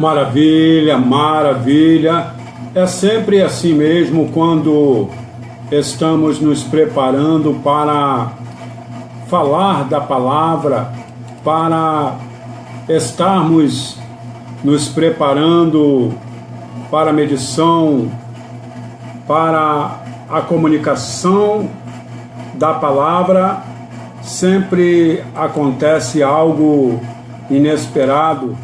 Maravilha, maravilha. É sempre assim mesmo quando estamos nos preparando para falar da palavra, para estarmos nos preparando para a medição, para a comunicação da palavra, sempre acontece algo inesperado,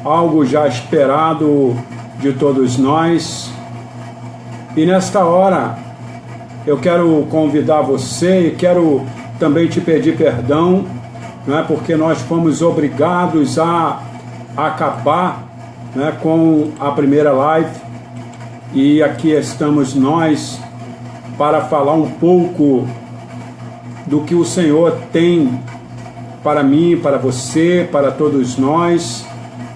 algo já esperado de todos nós. E nesta hora eu quero convidar você e quero também te pedir perdão, né, porque nós fomos obrigados a acabar, né, com a primeira live, e aqui estamos nós para falar um pouco do que o Senhor tem para mim, para você, para todos nós,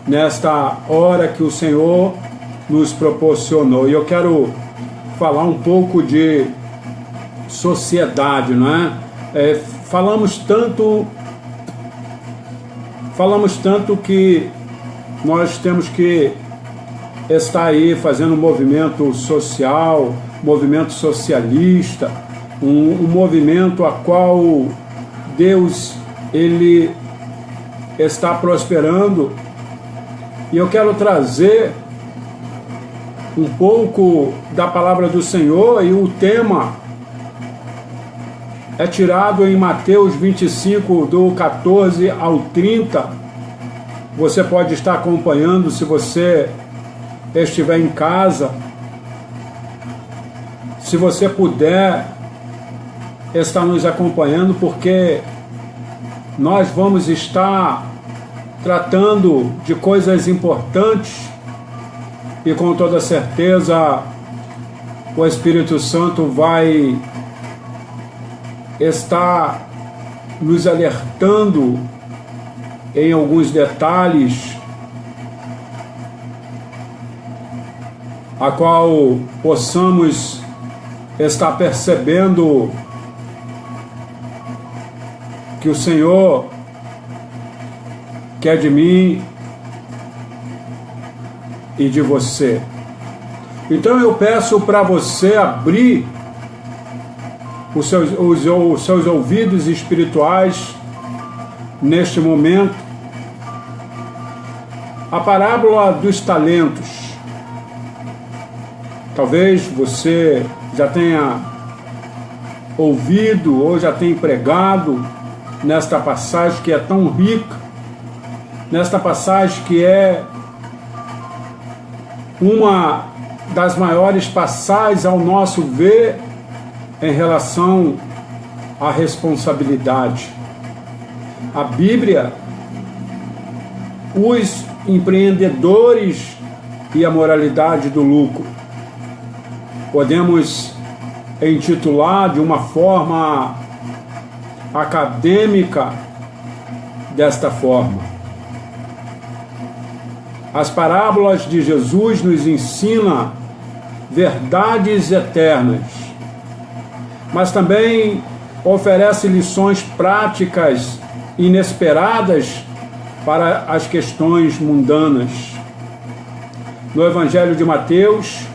nesta hora que o Senhor nos proporcionou. E eu quero falar um pouco de sociedade, não é? Falamos tanto que nós temos que estar aí fazendo um movimento social, movimento socialista, um movimento a qual Deus, Ele está prosperando. E eu quero trazer um pouco da palavra do Senhor, e o tema é tirado em Mateus 25, do 14 ao 30. Você pode estar acompanhando se você estiver em casa. Se você puder estar nos acompanhando, porque nós vamos estar tratando de coisas importantes e com toda certeza o Espírito Santo vai estar nos alertando em alguns detalhes a qual possamos estar percebendo que o Senhor quer de mim e de você. Então eu peço para você abrir os seus ouvidos espirituais neste momento. A parábola dos talentos. Talvez você já tenha ouvido ou já tenha pregado nesta passagem que é tão rica, nesta passagem que é uma das maiores passagens ao nosso ver em relação à responsabilidade. A Bíblia, os empreendedores e a moralidade do lucro. Podemos intitular de uma forma acadêmica desta forma. As parábolas de Jesus nos ensinam verdades eternas, mas também oferece lições práticas inesperadas para as questões mundanas. No Evangelho de Mateus,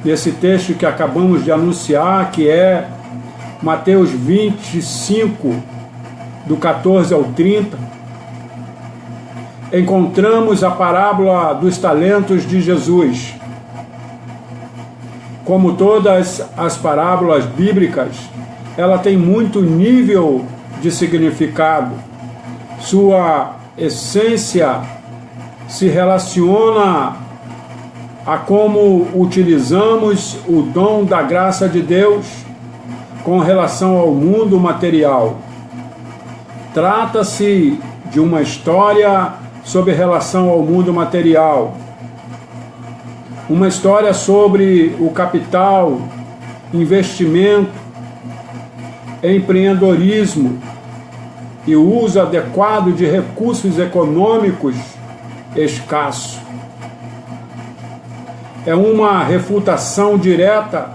nesse texto que acabamos de anunciar, que é Mateus 25, do 14 ao 30, encontramos a parábola dos talentos de Jesus. Como todas as parábolas bíblicas, ela tem muito nível de significado. Sua essência se relaciona a como utilizamos o dom da graça de Deus com relação ao mundo material. Trata-se de uma história sobre relação ao mundo material. Uma história sobre o capital, investimento, empreendedorismo e o uso adequado de recursos econômicos escassos. É uma refutação direta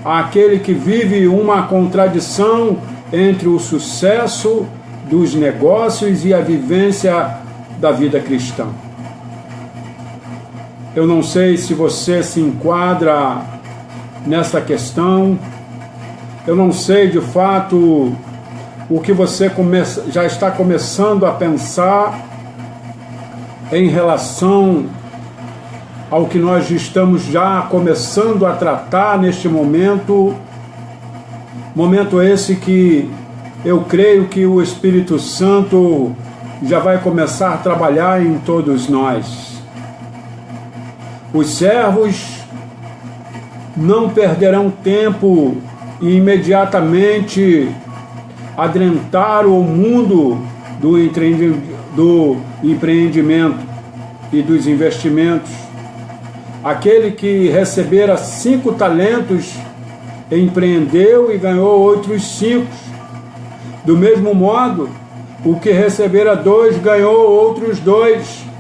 àquele que vive uma contradição entre o sucesso dos negócios e a vivência da vida cristã. Eu não sei se você se enquadra nessa questão. Eu não sei de fato o que você já está começando a pensar em relação ao que nós estamos já começando a tratar neste momento. Momento esse que eu creio que o Espírito Santo já vai começar a trabalhar em todos nós. Os servos não perderão tempo e imediatamente adentraram o mundo do empreendimento e dos investimentos. Aquele que recebera 5 talentos empreendeu e ganhou outros 5. Do mesmo modo, o que recebera 2 ganhou outros 2.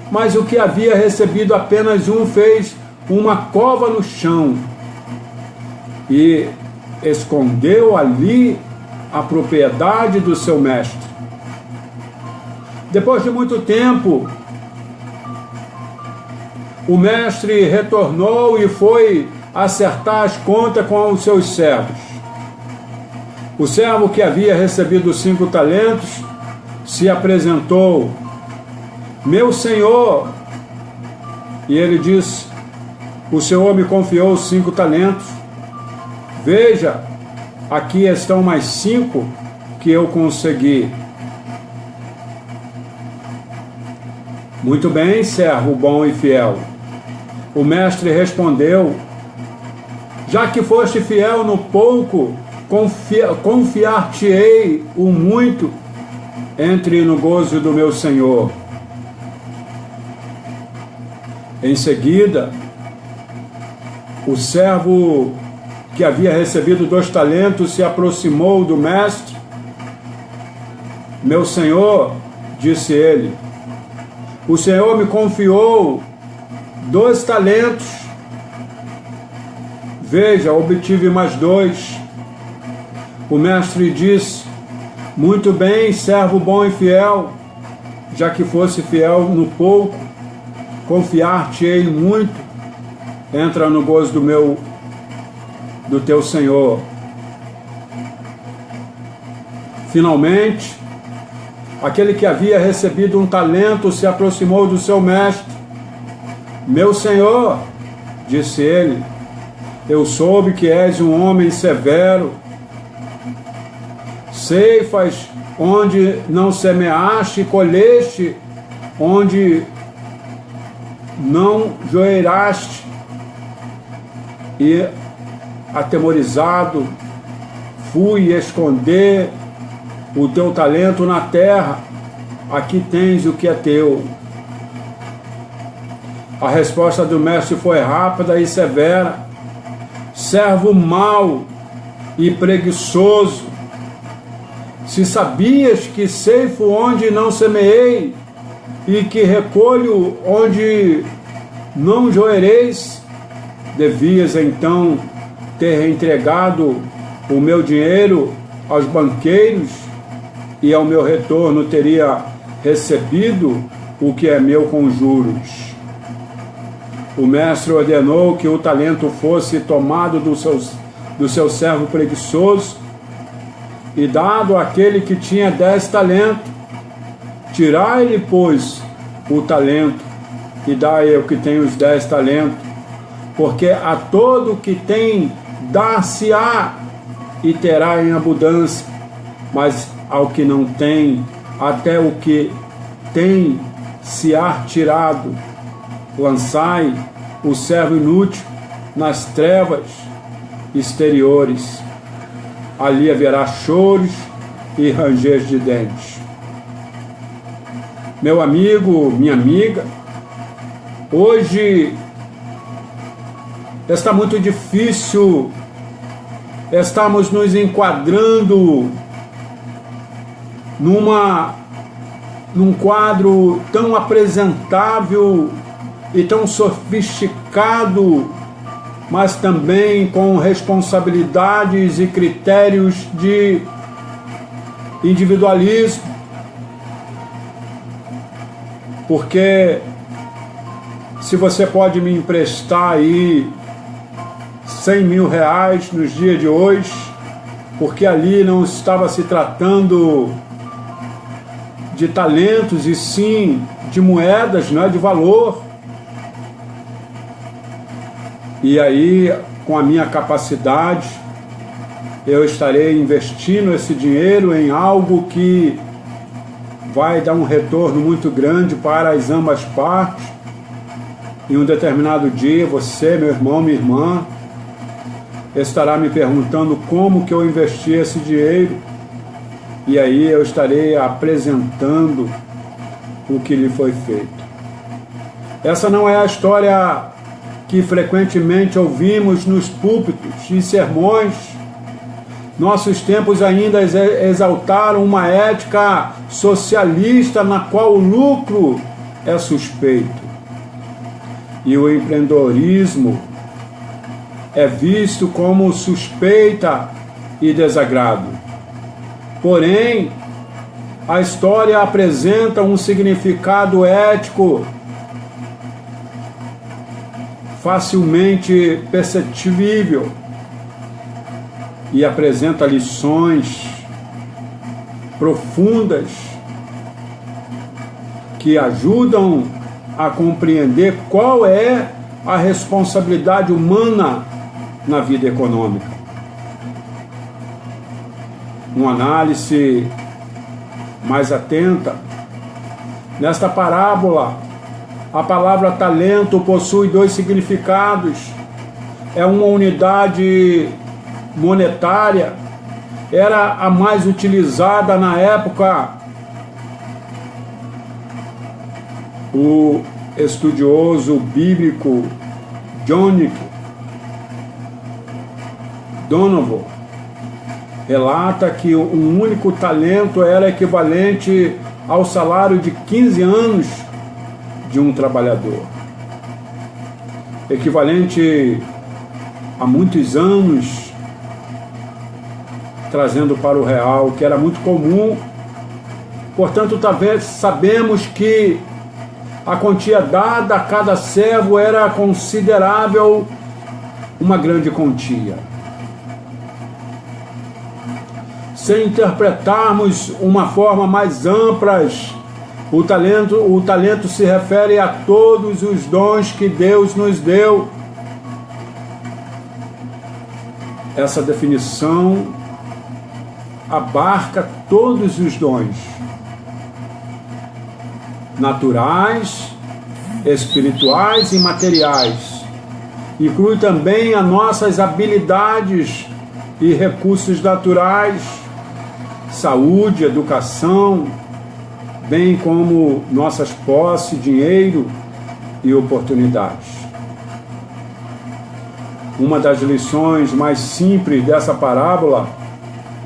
Mas o que havia recebido apenas 1 fez uma cova no chão e escondeu ali a propriedade do seu mestre. Depois de muito tempo, o mestre retornou e foi acertar as contas com os seus servos. O servo que havia recebido 5 talentos se apresentou: meu senhor. E ele disse: o senhor me confiou 5 talentos. Veja, aqui estão mais 5 que eu consegui. Muito bem, servo bom e fiel. O mestre respondeu: já que foste fiel no pouco, confiar-te-ei o muito. Entre no gozo do meu senhor. Em seguida, o servo que havia recebido 2 talentos se aproximou do mestre. Meu senhor, disse ele, o senhor me confiou 2 talentos. Veja, obtive mais 2. O mestre disse: muito bem, servo bom e fiel, já que fosse fiel no pouco, confiar-te-ei muito, entra no gozo do teu Senhor. Finalmente, aquele que havia recebido 1 talento se aproximou do seu mestre. Meu senhor, disse ele, eu soube que és um homem severo, ceifas onde não semeaste, colheste onde não joeiraste, e atemorizado fui esconder o teu talento na terra. Aqui tens o que é teu. A resposta do mestre foi rápida e severa: servo mau e preguiçoso, se sabias que ceifo onde não semeei e que recolho onde não joereis, devias então ter entregado o meu dinheiro aos banqueiros, e ao meu retorno teria recebido o que é meu com juros. O mestre ordenou que o talento fosse tomado do seu servo preguiçoso e dado àquele que tinha 10 talentos. Tirai-lhe, pois, o talento e dai ao que tem os 10 talentos, porque a todo que tem dar-se-á e terá em abundância, mas ao que não tem, até o que tem se há tirado. Lançai o servo inútil nas trevas exteriores. Ali haverá choros e ranger de dentes. Meu amigo, minha amiga, hoje está muito difícil estamos nos enquadrando num quadro tão apresentável e tão sofisticado, mas também com responsabilidades e critérios de individualismo. Porque se você pode me emprestar aí 100 mil reais nos dias de hoje, porque ali não estava se tratando de talentos e sim de moedas, não é, de valor. E aí, com a minha capacidade, eu estarei investindo esse dinheiro em algo que vai dar um retorno muito grande para as ambas partes. Em um determinado dia, você, meu irmão, minha irmã, estará me perguntando como que eu investi esse dinheiro, e aí eu estarei apresentando o que lhe foi feito. Essa não é a história que frequentemente ouvimos nos púlpitos e sermões. Nossos tempos ainda exaltaram uma ética socialista na qual o lucro é suspeito. E o empreendedorismo é visto como suspeita e desagrado. Porém, a história apresenta um significado ético facilmente perceptível e apresenta lições profundas que ajudam a compreender qual é a responsabilidade humana na vida econômica. Uma análise mais atenta. Nesta parábola, a palavra talento possui 2 significados. É uma unidade monetária, era a mais utilizada na época. O estudioso bíblico John Donovan relata que um único talento era equivalente ao salário de 15 anos de um trabalhador. Equivalente a muitos anos, trazendo para o real, que era muito comum. Portanto, talvez sabemos que a quantia dada a cada servo era considerável, uma grande quantia. Se interpretarmos uma forma mais ampla, o talento se refere a todos os dons que Deus nos deu. Essa definição abarca todos os dons, naturais, espirituais e materiais. Inclui também as nossas habilidades e recursos naturais, saúde, educação, bem como nossas posses, dinheiro e oportunidades. Uma das lições mais simples dessa parábola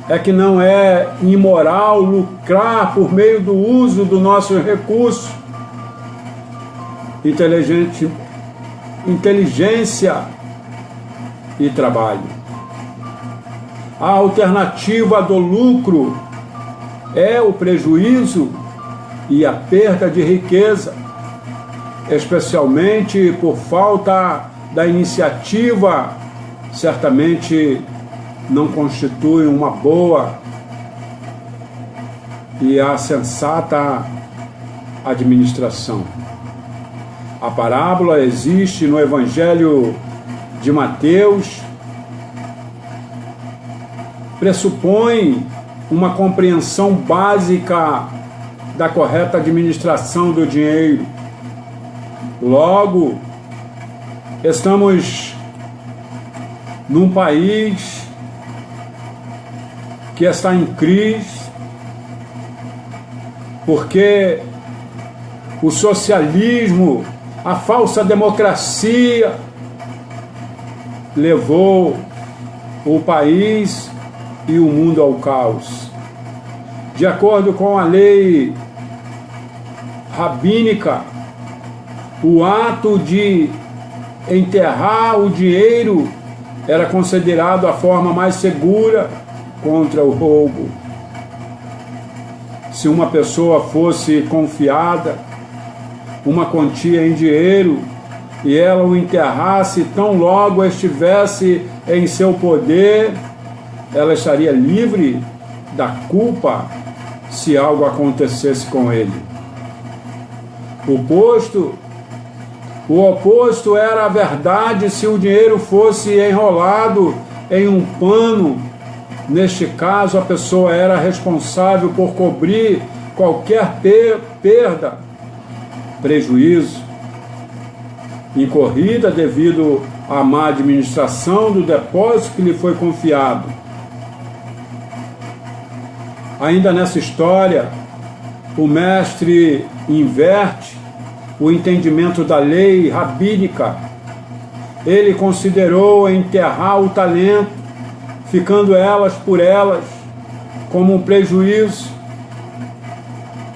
é que não é imoral lucrar por meio do uso do nosso recurso, inteligência e trabalho. A alternativa do lucro é o prejuízo e a perda de riqueza, especialmente por falta da iniciativa. Certamente não constitui uma boa e a sensata administração. A parábola existe no Evangelho de Mateus, pressupõe uma compreensão básica da correta administração do dinheiro. Logo, estamos num país que está em crise, porque o socialismo, a falsa democracia, levou o país e o mundo ao caos. De acordo com a lei rabínica, o ato de enterrar o dinheiro era considerado a forma mais segura contra o roubo. Se uma pessoa fosse confiada uma quantia em dinheiro e ela o enterrasse tão logo estivesse em seu poder, ela estaria livre da culpa se algo acontecesse com ele. O oposto era a verdade se o dinheiro fosse enrolado em um pano. Neste caso, a pessoa era responsável por cobrir qualquer perda, prejuízo, incorrida devido à má administração do depósito que lhe foi confiado. Ainda nessa história, o mestre inverte o entendimento da lei rabínica. Ele considerou enterrar o talento, ficando elas por elas, como um prejuízo,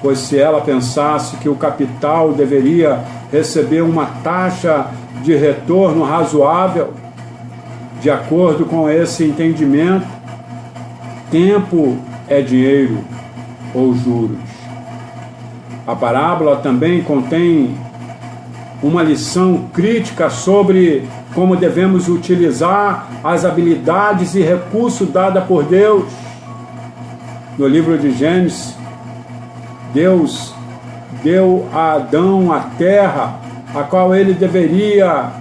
pois se ela pensasse que o capital deveria receber uma taxa de retorno razoável, de acordo com esse entendimento, tempo é dinheiro ou juros. A parábola também contém uma lição crítica sobre como devemos utilizar as habilidades e recursos dados por Deus. No livro de Gênesis, Deus deu a Adão a terra, a qual ele deveria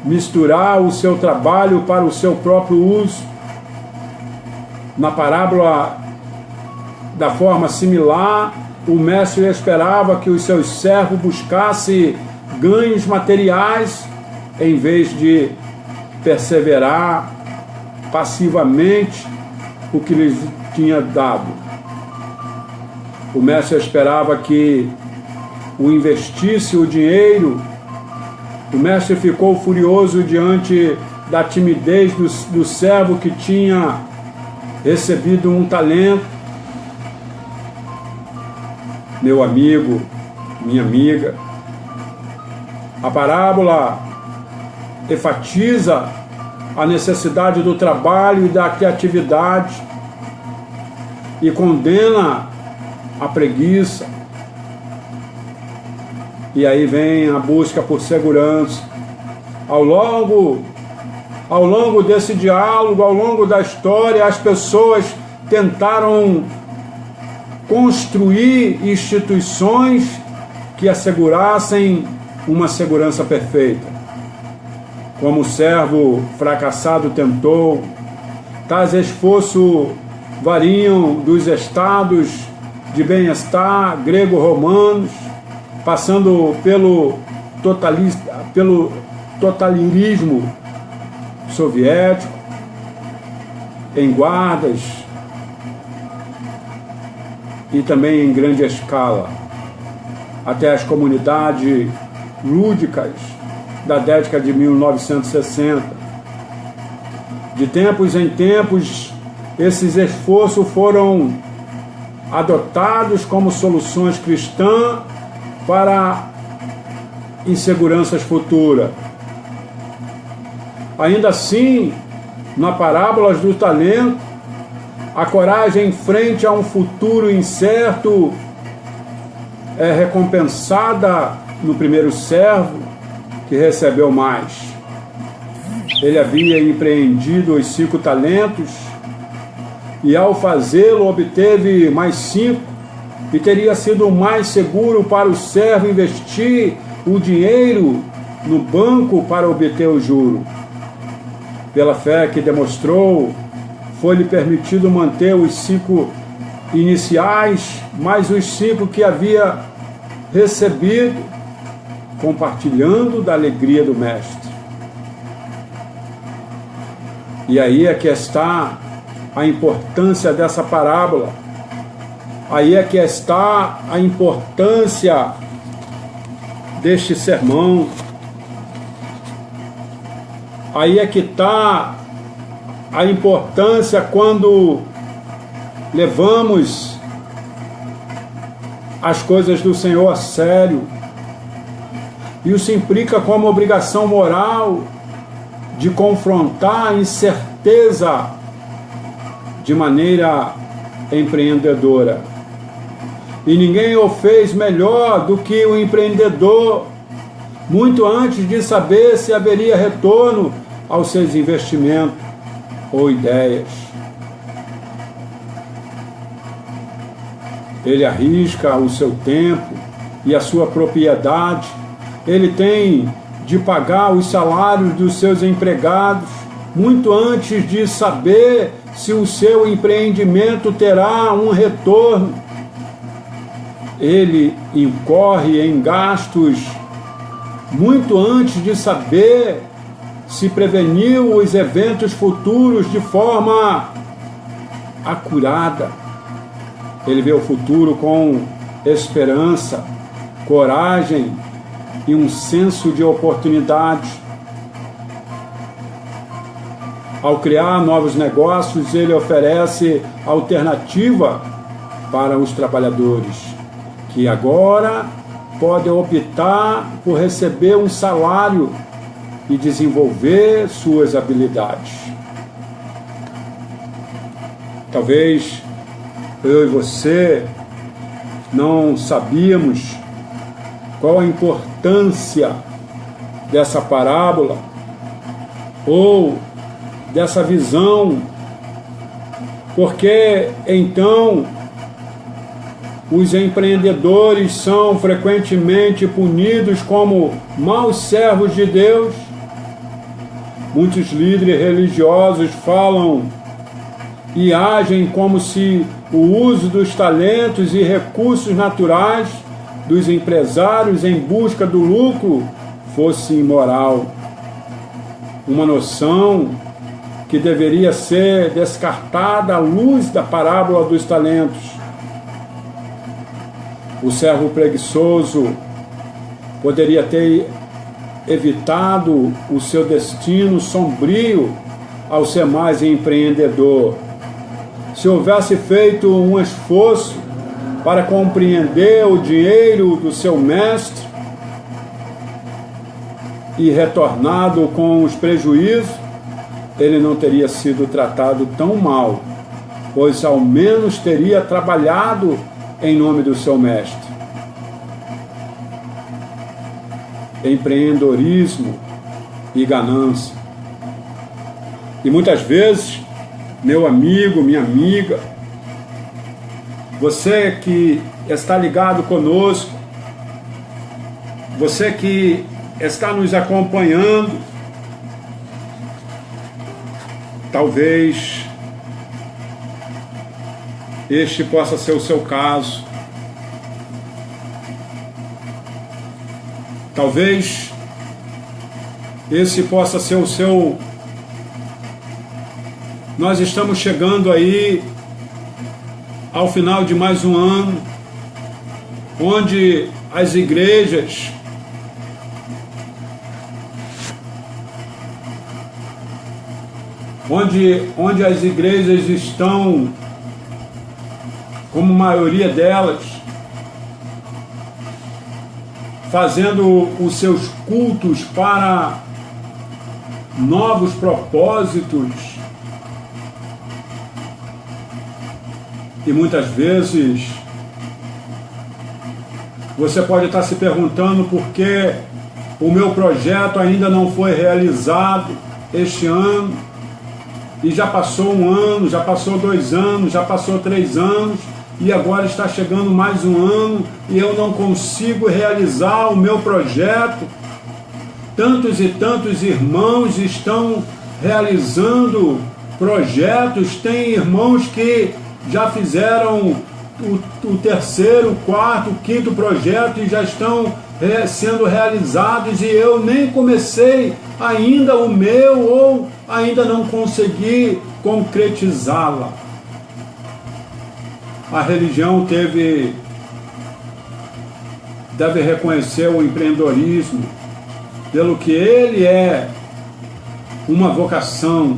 misturar o seu trabalho para o seu próprio uso. Na parábola, da forma similar, o mestre esperava que os seus servos buscassem ganhos materiais em vez de perseverar passivamente o que lhes tinha dado. O mestre esperava que o investisse o dinheiro. O mestre ficou furioso diante da timidez do servo que tinha recebido um talento. Meu amigo, minha amiga, a parábola enfatiza a necessidade do trabalho e da criatividade e condena a preguiça. E aí vem a busca por segurança. Ao longo desse diálogo, ao longo da história, as pessoas tentaram construir instituições que assegurassem uma segurança perfeita. Como o servo fracassado tentou, tais esforços variam dos estados de bem-estar grego-romanos, passando pelo totalitarismo soviético, em guardas e também em grande escala, até as comunidades lúdicas da década de 1960. De tempos em tempos, esses esforços foram adotados como soluções cristãs para inseguranças futuras. Ainda assim, na parábola do talento, a coragem em frente a um futuro incerto é recompensada no primeiro servo, que recebeu mais. Ele havia empreendido os 5 talentos e, ao fazê-lo, obteve mais 5, e teria sido mais seguro para o servo investir o dinheiro no banco para obter o juro. Pela fé que demonstrou, foi-lhe permitido manter os 5 iniciais, mais os 5 que havia recebido, compartilhando da alegria do Mestre. E aí é que está a importância dessa parábola. Aí é que está a importância deste sermão. Aí é que está a importância quando levamos as coisas do Senhor a sério. Isso implica como obrigação moral de confrontar a incerteza de maneira empreendedora. E ninguém o fez melhor do que o empreendedor, muito antes de saber se haveria retorno aos seus investimentos ou ideias. Ele arrisca o seu tempo e a sua propriedade. Ele tem de pagar os salários dos seus empregados muito antes de saber se o seu empreendimento terá um retorno. Ele incorre em gastos muito antes de saber se preveniu os eventos futuros de forma acurada. Ele vê o futuro com esperança, coragem e um senso de oportunidade. Ao criar novos negócios, ele oferece alternativa para os trabalhadores, que agora podem optar por receber um salário e desenvolver suas habilidades. Talvez eu e você não sabíamos qual a importância dessa parábola ou dessa visão, porque então os empreendedores são frequentemente punidos como maus servos de Deus. Muitos líderes religiosos falam e agem como se o uso dos talentos e recursos naturais dos empresários em busca do lucro fosse imoral. Uma noção que deveria ser descartada à luz da parábola dos talentos. O servo preguiçoso poderia ter evitado o seu destino sombrio ao ser mais empreendedor. Se houvesse feito um esforço para compreender o dinheiro do seu mestre e retornado com os prejuízos, ele não teria sido tratado tão mal, pois ao menos teria trabalhado em nome do seu mestre. Empreendedorismo e ganância. E muitas vezes, meu amigo, minha amiga, você que está ligado conosco, você que está nos acompanhando, talvez este possa ser o seu caso. Talvez esse possa ser o seu. Nós estamos chegando aí ao final de mais um ano, onde as igrejas onde as igrejas estão, como maioria delas, fazendo os seus cultos para novos propósitos. E muitas vezes você pode estar se perguntando por que o meu projeto ainda não foi realizado este ano. E já passou um ano, já passou 2 anos, já passou 3 anos, e agora está chegando mais um ano e eu não consigo realizar o meu projeto. Tantos e tantos irmãos estão realizando projetos, tem irmãos que já fizeram o terceiro, o quarto, o quinto projeto e já estão sendo realizados e eu nem comecei ainda o meu ou ainda não consegui concretizá-la. A religião deve reconhecer o empreendedorismo pelo que ele é, uma vocação,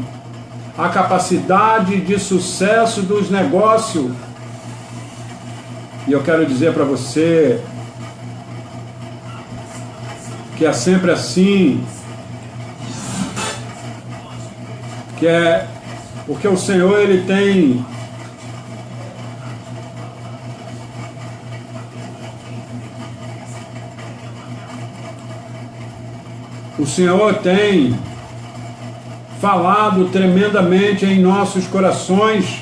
a capacidade de sucesso dos negócios. E eu quero dizer para você que é sempre assim, que é porque o Senhor, ele tem falado tremendamente em nossos corações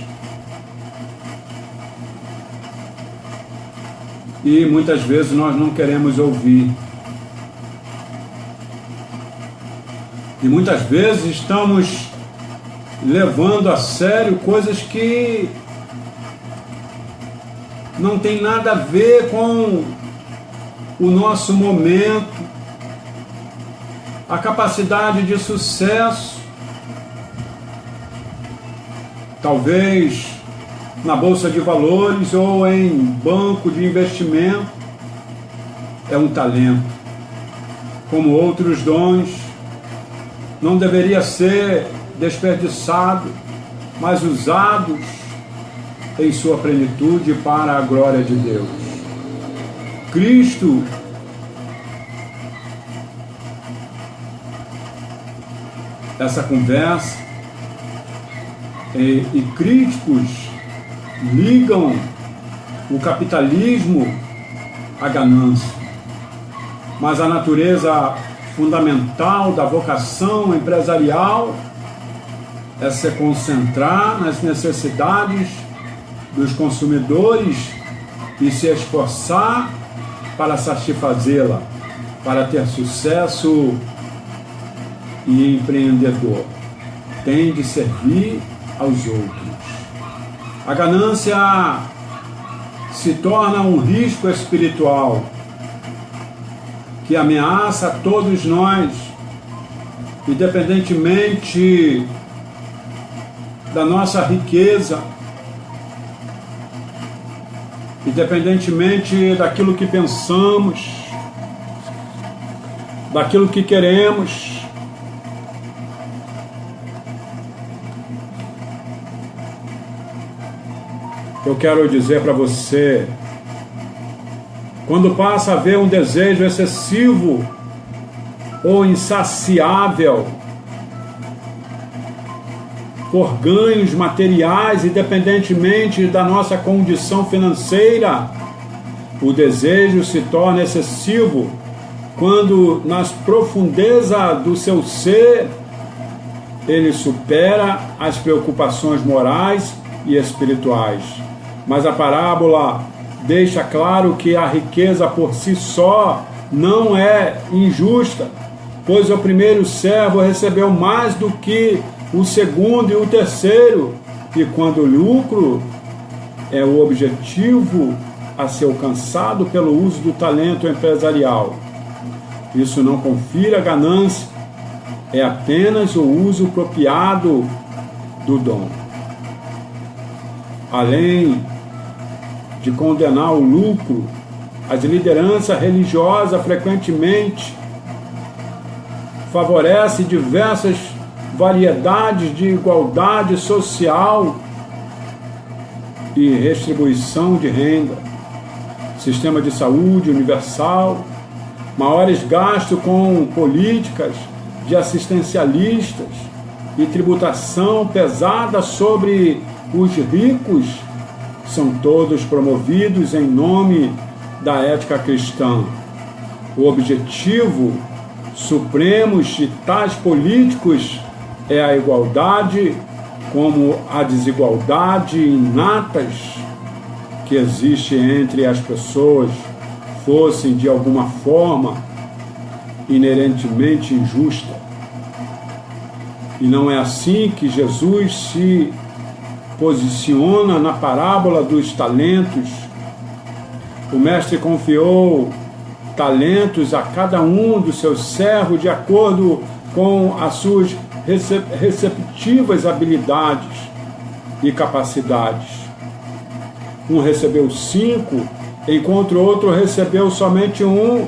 e muitas vezes nós não queremos ouvir. E muitas vezes estamos levando a sério coisas que não tem nada a ver com o nosso momento, a capacidade de sucesso. Talvez na bolsa de valores ou em banco de investimento é um talento, como outros dons, não deveria ser desperdiçado, mas usados em sua plenitude para a glória de Deus. Cristo essa conversa e críticos ligam o capitalismo à ganância, mas a natureza fundamental da vocação empresarial é se concentrar nas necessidades dos consumidores e se esforçar para satisfazê-la, para ter sucesso. E empreendedor tem de servir aos outros. A ganância se torna um risco espiritual que ameaça a todos nós, independentemente da nossa riqueza, independentemente daquilo que pensamos, daquilo que queremos. Eu quero dizer para você, quando passa a haver um desejo excessivo ou insaciável por ganhos materiais, independentemente da nossa condição financeira, o desejo se torna excessivo quando nas profundezas do seu ser ele supera as preocupações morais e espirituais. Mas a parábola deixa claro que a riqueza por si só não é injusta, pois o primeiro servo recebeu mais do que o segundo e o terceiro, e quando o lucro é o objetivo a ser alcançado pelo uso do talento empresarial, isso não confira ganância, é apenas o uso apropriado do dom. Além de condenar o lucro, as lideranças religiosas frequentemente favorecem diversas variedades de igualdade social e redistribuição de renda, sistema de saúde universal, maiores gastos com políticas de assistencialistas e tributação pesada sobre os ricos, são todos promovidos em nome da ética cristã. O objetivo supremo de tais políticos é a igualdade, como a desigualdade inatas que existe entre as pessoas fosse de alguma forma inerentemente injusta. E não é assim que Jesus se posiciona na parábola dos talentos. O mestre confiou talentos a cada um dos seus servos de acordo com as suas receptivas habilidades e capacidades. Um recebeu 5, enquanto o outro recebeu somente 1.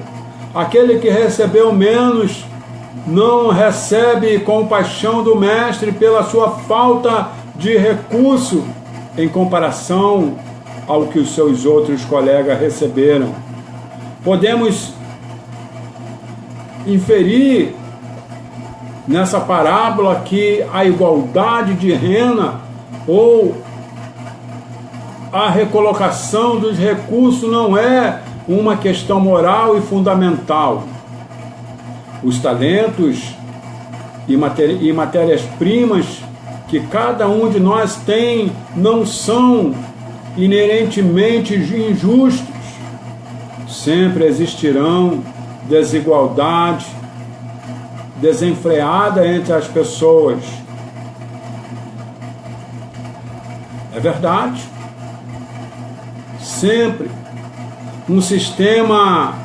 Aquele que recebeu menos não recebe compaixão do mestre pela sua falta de recurso em comparação ao que os seus outros colegas receberam. Podemos inferir nessa parábola que a igualdade de renda ou a recolocação dos recursos não é uma questão moral e fundamental. Os talentos e matérias-primas que cada um de nós tem não são inerentemente injustos. Sempre existirão desigualdade desenfreada entre as pessoas. É verdade. Sempre. Um sistema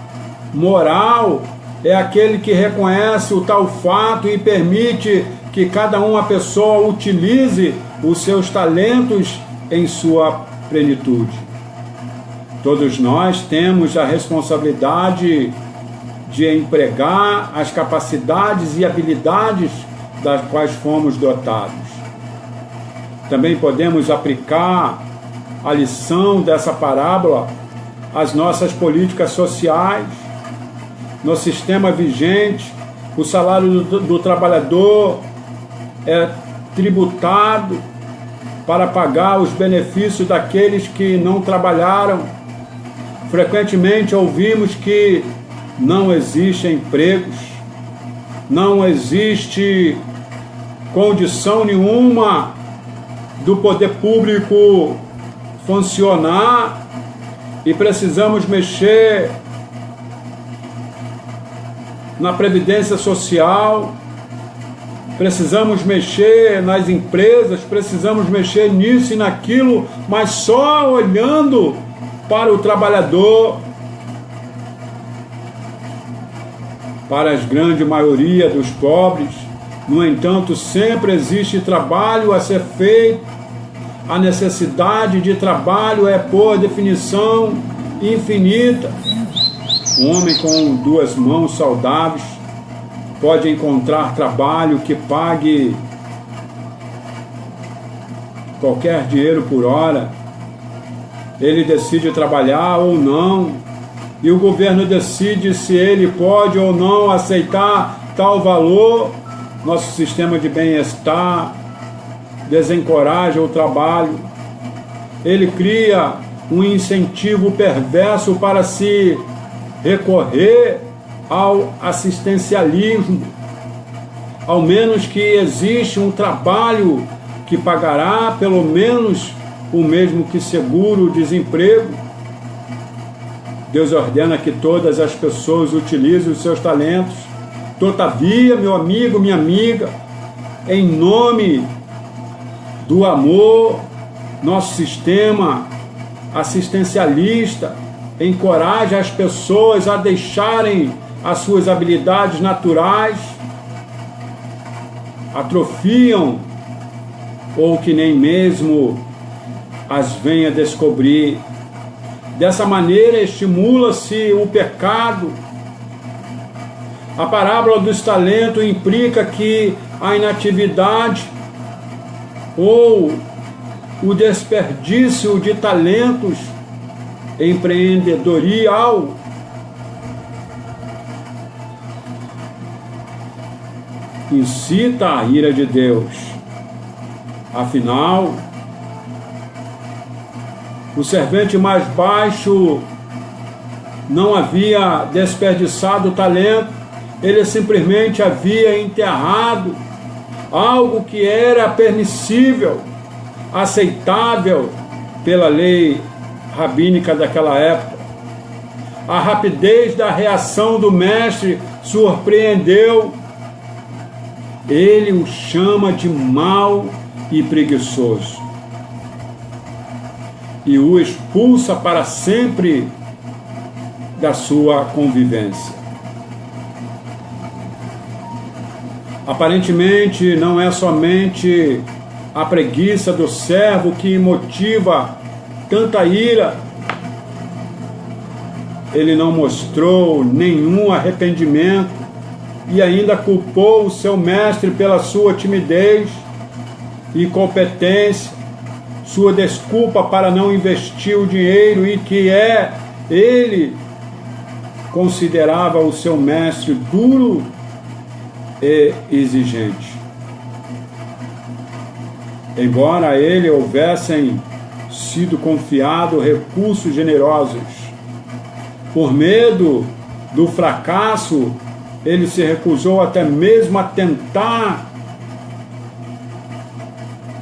moral é aquele que reconhece o tal fato e permite que cada uma pessoa utilize os seus talentos em sua plenitude. Todos nós temos a responsabilidade de empregar as capacidades e habilidades das quais fomos dotados. Também podemos aplicar a lição dessa parábola às nossas políticas sociais. No sistema vigente, o salário do trabalhador é tributado para pagar os benefícios daqueles que não trabalharam. Frequentemente ouvimos que não existem empregos, não existe condição nenhuma do poder público funcionar e precisamos mexer na previdência social, precisamos mexer nas empresas, precisamos mexer nisso e naquilo, mas só olhando para o trabalhador. Para a grande maioria dos pobres, no entanto, sempre existe trabalho a ser feito. A necessidade de trabalho é, por definição, infinita. Um homem com 2 mãos saudáveis pode encontrar trabalho que pague qualquer dinheiro por hora. Ele decide trabalhar ou não, e o governo decide se ele pode ou não aceitar tal valor. Nosso sistema de bem-estar desencoraja o trabalho. Ele cria um incentivo perverso para se recorrer ao assistencialismo, ao menos que existe um trabalho que pagará pelo menos o mesmo que seguro-desemprego. Deus ordena que todas as pessoas utilizem os seus talentos. Todavia, meu amigo, minha amiga, em nome do amor, nosso sistema assistencialista encoraja as pessoas a deixarem as suas habilidades naturais, atrofiam ou que nem mesmo as venha descobrir. Dessa maneira estimula-se o pecado. A parábola dos talentos implica que a inatividade ou o desperdício de talentos empreendedorial incita a ira de Deus. Afinal, o servente mais baixo não havia desperdiçado o talento, ele simplesmente havia enterrado algo que era permissível, aceitável pela lei rabínica daquela época. A rapidez da reação do mestre surpreendeu. Ele o chama de mau e preguiçoso e o expulsa para sempre da sua convivência. Aparentemente, não é somente a preguiça do servo que motiva tanta ira. Ele não mostrou nenhum arrependimento e ainda culpou o seu mestre pela sua timidez e incompetência, sua desculpa para não investir o dinheiro e que ele considerava o seu mestre duro e exigente. Embora a ele houvessem sido confiados recursos generosos, por medo do fracasso, ele se recusou até mesmo a tentar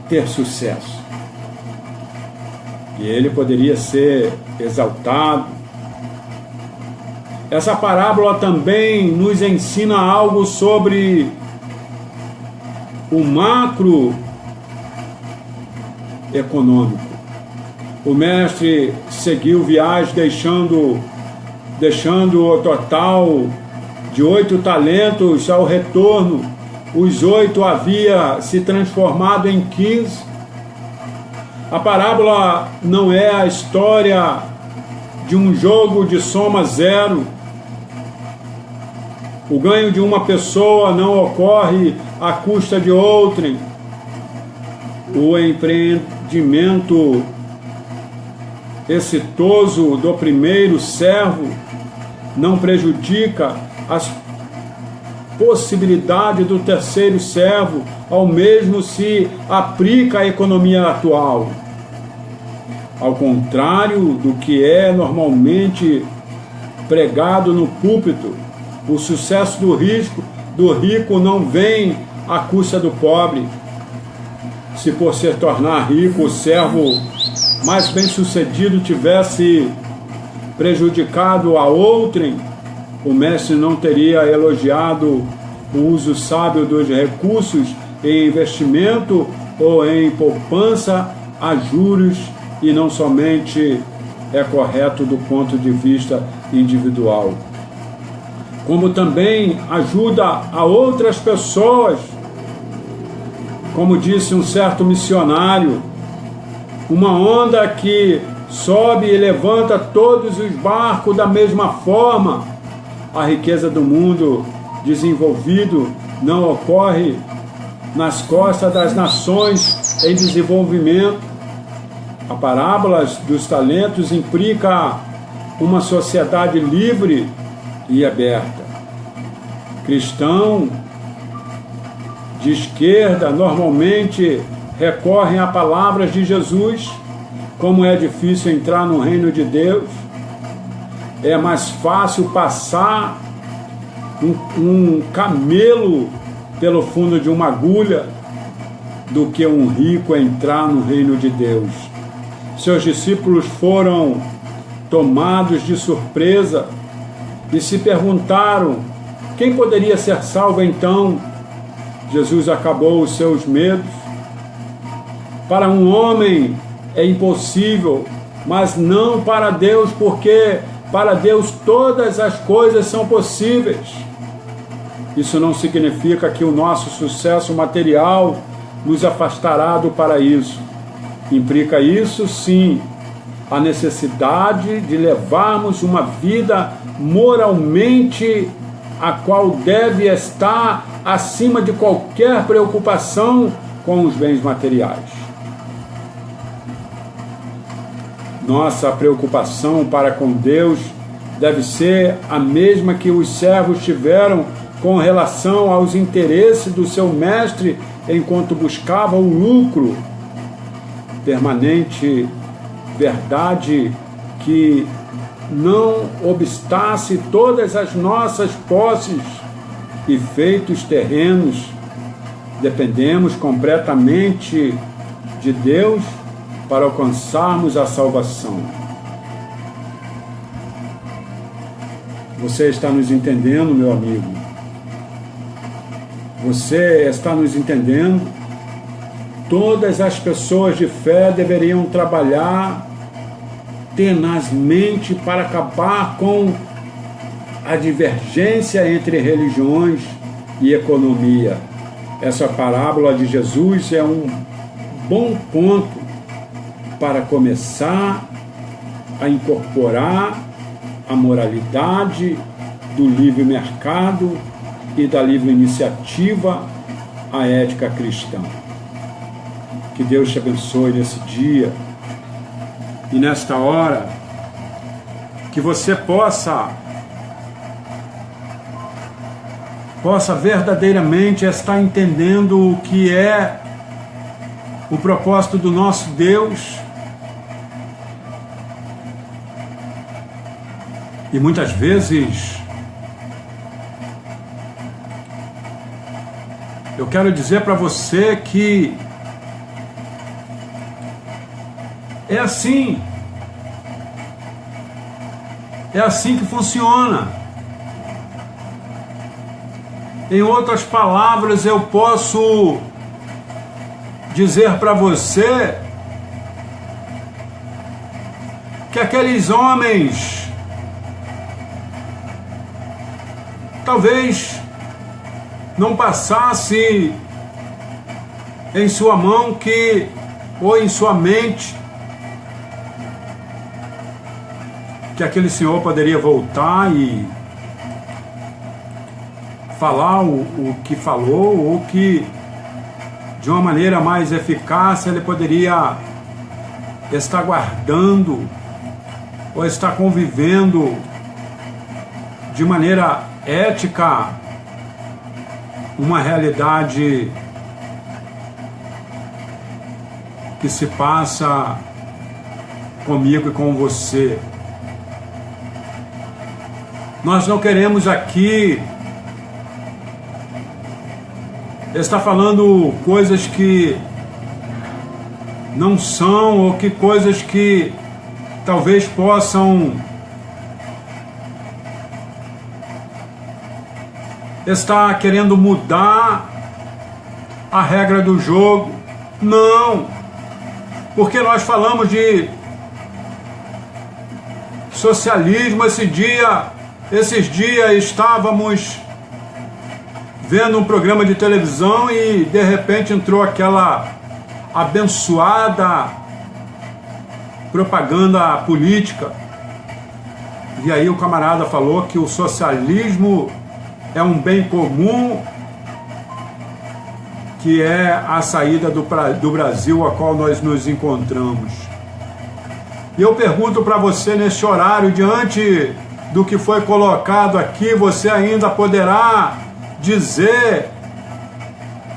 ter sucesso. E ele poderia ser exaltado. Essa parábola também nos ensina algo sobre o macro econômico. O mestre seguiu viagem deixando o total de 8 talentos ao retorno. Os 8 havia se transformado em 15. A parábola não é a história de um jogo de soma zero. O ganho de uma pessoa não ocorre à custa de outrem. O empreendimento exitoso do primeiro servo não prejudica as possibilidades do terceiro servo, ao mesmo se aplica à economia atual. Ao contrário do que é normalmente pregado no púlpito, o sucesso do rico não vem à custa do pobre. Se por se tornar rico o servo mais bem-sucedido tivesse prejudicado a outrem, o mestre não teria elogiado o uso sábio dos recursos em investimento ou em poupança a juros, e não somente é correto do ponto de vista individual, como também ajuda a outras pessoas. Como disse um certo missionário, uma onda que sobe e levanta todos os barcos da mesma forma. A riqueza do mundo desenvolvido não ocorre nas costas das nações em desenvolvimento. A parábola dos talentos implica uma sociedade livre e aberta. Cristão de esquerda normalmente recorrem a palavras de Jesus: como é difícil entrar no reino de Deus. É mais fácil passar um camelo pelo fundo de uma agulha do que um rico entrar no reino de Deus. Seus discípulos foram tomados de surpresa e se perguntaram: quem poderia ser salvo então? Jesus acabou os seus medos. Para um homem é impossível, mas não para Deus, porque para Deus todas as coisas são possíveis. Isso não significa que o nosso sucesso material nos afastará do paraíso. Implica isso, sim, a necessidade de levarmos uma vida moralmente a qual deve estar acima de qualquer preocupação com os bens materiais. Nossa preocupação para com Deus deve ser a mesma que os servos tiveram com relação aos interesses do seu mestre enquanto buscavam o lucro permanente, verdade que não obstasse todas as nossas posses e feitos terrenos. Dependemos completamente de Deus para alcançarmos a salvação. Você está nos entendendo, meu amigo? Você está nos entendendo? Todas as pessoas de fé deveriam trabalhar tenazmente para acabar com a divergência entre religiões e economia. Essa parábola de Jesus é um bom ponto para começar a incorporar a moralidade do livre mercado e da livre iniciativa à ética cristã. Que Deus te abençoe nesse dia e nesta hora, que você possa verdadeiramente estar entendendo o que é o propósito do nosso Deus. E muitas vezes eu quero dizer para você que é assim que funciona. Em outras palavras, eu posso dizer para você que aqueles homens talvez não passasse em sua mão ou em sua mente que aquele senhor poderia voltar e falar o que falou, ou que de uma maneira mais eficaz ele poderia estar guardando ou estar convivendo de maneira ética uma realidade que se passa comigo e com você. Nós não queremos aqui estar falando coisas que não são, ou que coisas que talvez possam estar querendo mudar a regra do jogo. Não, porque nós falamos de socialismo esses dias estávamos vendo um programa de televisão e de repente entrou aquela abençoada propaganda política. E aí o camarada falou que o socialismo é um bem comum, que é a saída do Brasil a qual nós nos encontramos. E eu pergunto para você nesse horário, diante do que foi colocado aqui, você ainda poderá dizer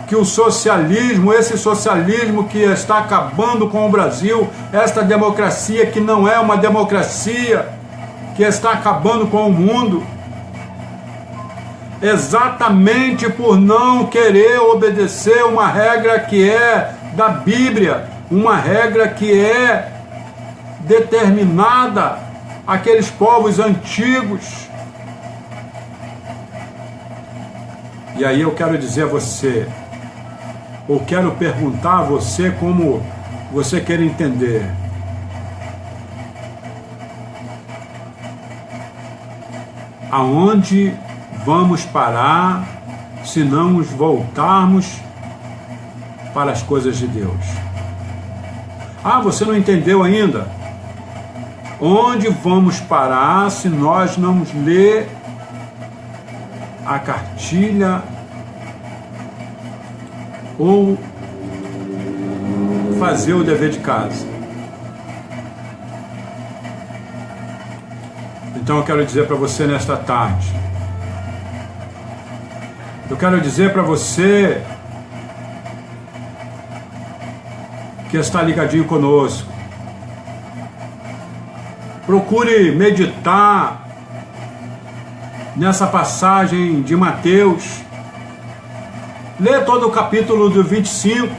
que o socialismo, esse socialismo que está acabando com o Brasil, esta democracia que não é uma democracia, que está acabando com o mundo, exatamente por não querer obedecer uma regra que é da Bíblia, uma regra que é determinada àqueles povos antigos. E aí eu quero dizer a você, ou quero perguntar a você como você quer entender. Aonde vamos parar se não nos voltarmos para as coisas de Deus? Ah, você não entendeu ainda? Onde vamos parar se nós não ler a cartilha ou fazer o dever de casa? Então eu quero dizer para você nesta tarde, eu quero dizer para você que está ligadinho conosco, procure meditar nessa passagem de Mateus, lê todo o capítulo do 25,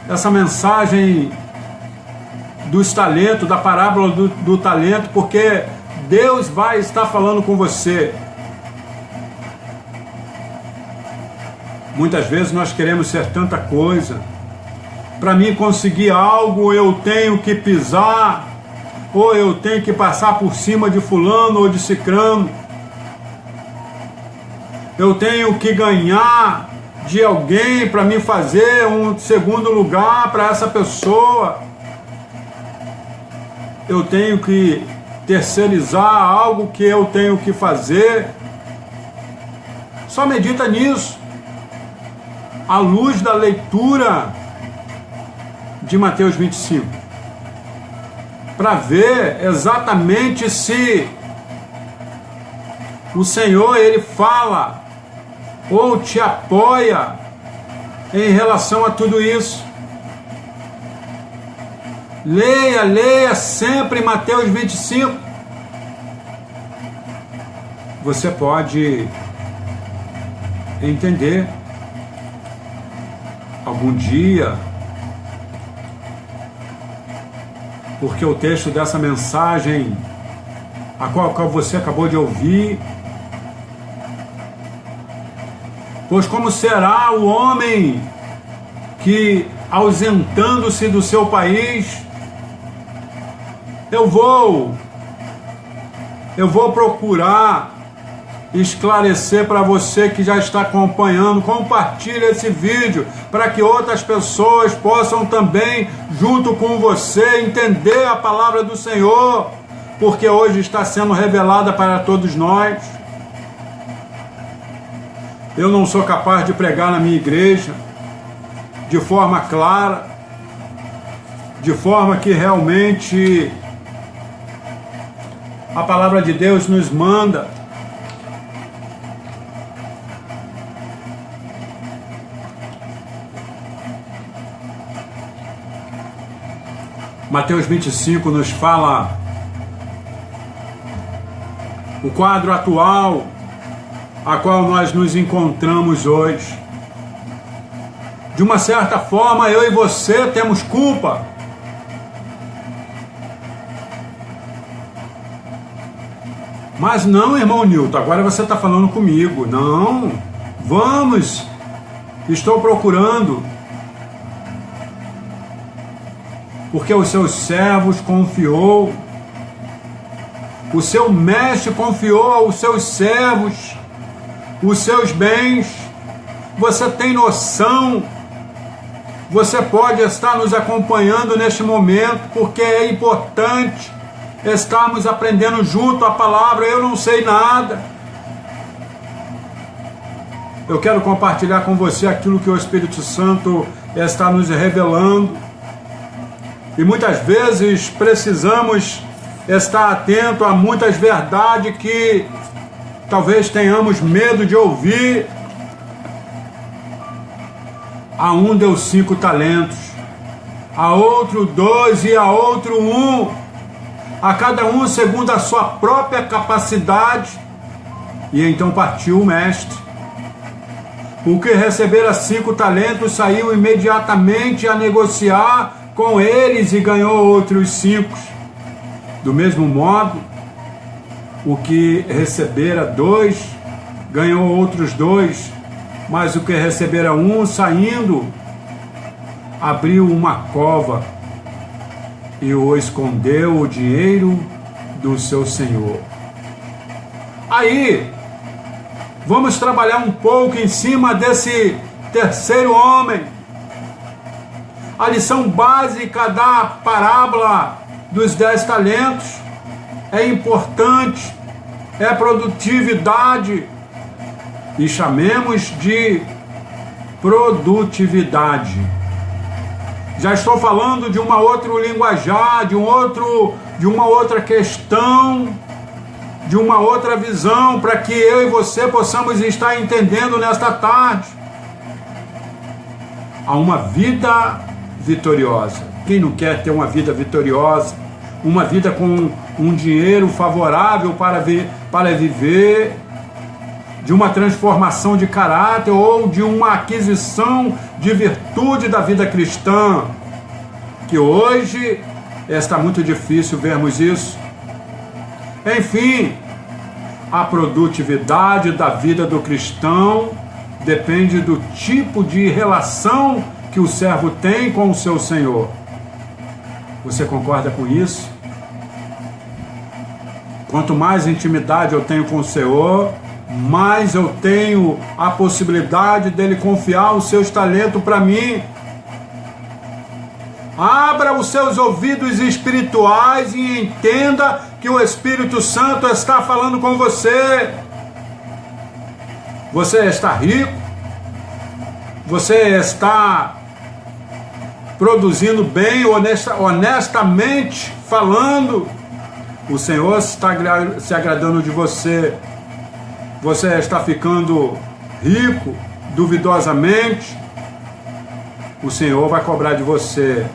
essa mensagem dos talentos, da parábola do talento, porque Deus vai estar falando com você. Muitas vezes nós queremos ser tanta coisa. Para mim conseguir algo, eu tenho que pisar, ou eu tenho que passar por cima de fulano ou de cicrano. Eu tenho que ganhar de alguém para me fazer um segundo lugar para essa pessoa. Eu tenho que terceirizar algo que eu tenho que fazer. Só medita nisso, à luz da leitura de Mateus 25, para ver exatamente se o Senhor, Ele fala ou te apoia em relação a tudo isso. Leia sempre Mateus 25. Você pode entender algum dia, porque o texto dessa mensagem, a qual você acabou de ouvir, pois como será o homem que, ausentando-se do seu país, eu vou procurar esclarecer para você que já está acompanhando. Compartilhe esse vídeo para que outras pessoas possam também, junto com você, entender a palavra do Senhor, porque hoje está sendo revelada para todos nós. Eu não sou capaz de pregar na minha igreja de forma clara, de forma que realmente a palavra de Deus nos manda. Mateus 25 nos fala o quadro atual a qual nós nos encontramos hoje. De uma certa forma, eu e você temos culpa. Mas não, irmão Nilton, agora você está falando comigo. Não, vamos, estou procurando. Porque os seus servos confiou, o seu mestre confiou aos seus servos os seus bens. Você tem noção? Você pode estar nos acompanhando neste momento, porque é importante estarmos aprendendo junto a palavra. Eu não sei nada. Eu quero compartilhar com você aquilo que o Espírito Santo está nos revelando. E muitas vezes precisamos estar atento a muitas verdades que talvez tenhamos medo de ouvir. A um deu 5 talentos, a outro 2 e a outro 1, a cada um segundo a sua própria capacidade. E então partiu o mestre. O que recebera 5 talentos saiu imediatamente a negociar com eles e ganhou outros 5. Do mesmo modo, o que recebera 2 ganhou outros 2, mas o que recebera 1, saindo, abriu uma cova e o escondeu o dinheiro do seu senhor. Aí, vamos trabalhar um pouco em cima desse terceiro homem. A lição básica da parábola dos 10 talentos é importante, é produtividade, e chamemos de produtividade. Já estou falando de uma outra linguajar, de uma outra questão, de uma outra visão, para que eu e você possamos estar entendendo nesta tarde. Há uma vida vitoriosa. Quem não quer ter uma vida vitoriosa? Uma vida com um dinheiro favorável para viver, de uma transformação de caráter ou de uma aquisição de virtude da vida cristã, que hoje Está muito difícil vermos isso. Enfim, a produtividade da vida do cristão depende do tipo de relação que o servo tem com o seu Senhor. Você concorda com isso? Quanto mais intimidade eu tenho com o Senhor, mais eu tenho a possibilidade dele confiar os seus talentos para mim. Abra os seus ouvidos espirituais e entenda que o Espírito Santo está falando com você. Você está rico? Você está produzindo bem, honestamente falando? O Senhor está se agradando de você. Você está ficando rico duvidosamente? O Senhor vai cobrar de você.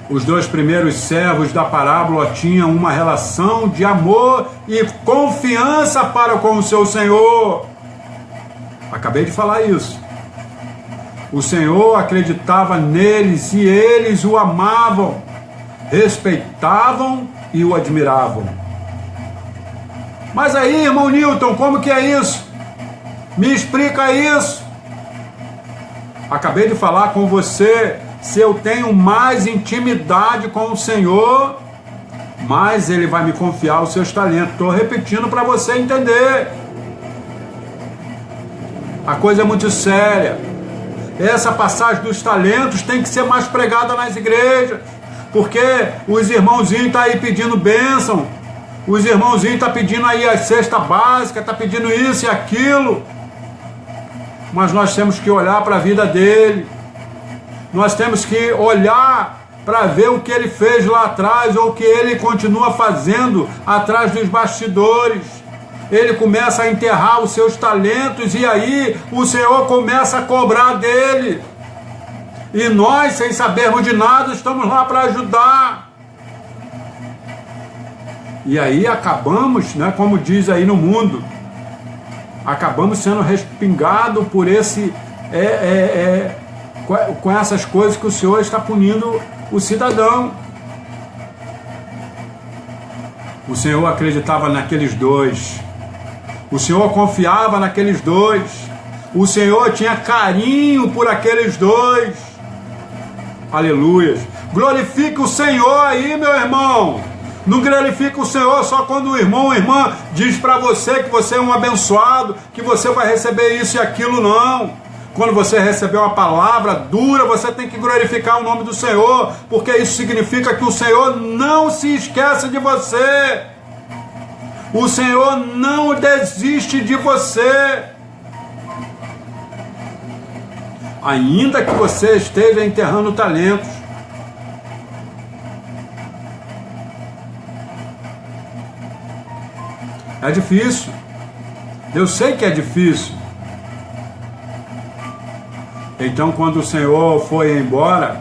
Os dois primeiros servos da parábola tinham uma relação de amor e confiança para com o seu Senhor. Acabei de falar isso. O Senhor acreditava neles e eles o amavam, respeitavam e o admiravam. Mas aí, irmão Newton, como que é isso? Me explica isso. Acabei de falar com você. Se eu tenho mais intimidade com o Senhor, mais Ele vai me confiar os seus talentos. Estou repetindo para você entender. A coisa é muito séria. Essa passagem dos talentos tem que ser mais pregada nas igrejas, porque os irmãozinhos estão aí pedindo bênção, os irmãozinhos estão pedindo aí a cesta básica, estão pedindo isso e aquilo, mas nós temos que olhar para a vida dele. Nós temos que olhar para ver o que ele fez lá atrás ou o que ele continua fazendo atrás dos bastidores. Ele começa a enterrar os seus talentos e aí o Senhor começa a cobrar dele. E nós, sem sabermos de nada, estamos lá para ajudar. E aí acabamos, né, como diz aí no mundo, acabamos sendo respingados por esse... com essas coisas que o Senhor está punindo o cidadão. O Senhor acreditava naqueles dois. O Senhor confiava naqueles dois. O Senhor tinha carinho por aqueles dois. Aleluia. Glorifique o Senhor aí, meu irmão. Não glorifique o Senhor só quando o irmão ou irmã diz para você que você é um abençoado, que você vai receber isso e aquilo, não. Quando você receber uma palavra dura, você tem que glorificar o nome do Senhor, porque isso significa que o Senhor não se esquece de você. O Senhor não desiste de você. Ainda que você esteja enterrando talentos. É difícil. Eu sei que é difícil. Então, quando o Senhor foi embora,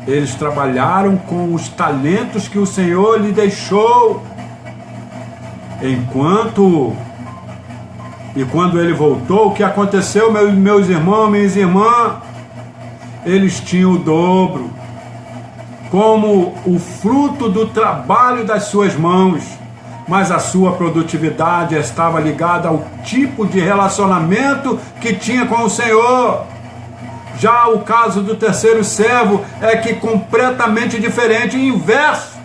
eles trabalharam com os talentos que o Senhor lhe deixou. E quando ele voltou, o que aconteceu, meus irmãos, minhas irmãs? Eles tinham o dobro, como o fruto do trabalho das suas mãos, mas a sua produtividade estava ligada ao tipo de relacionamento que tinha com o Senhor. Já o caso do terceiro servo é que completamente diferente, inverso.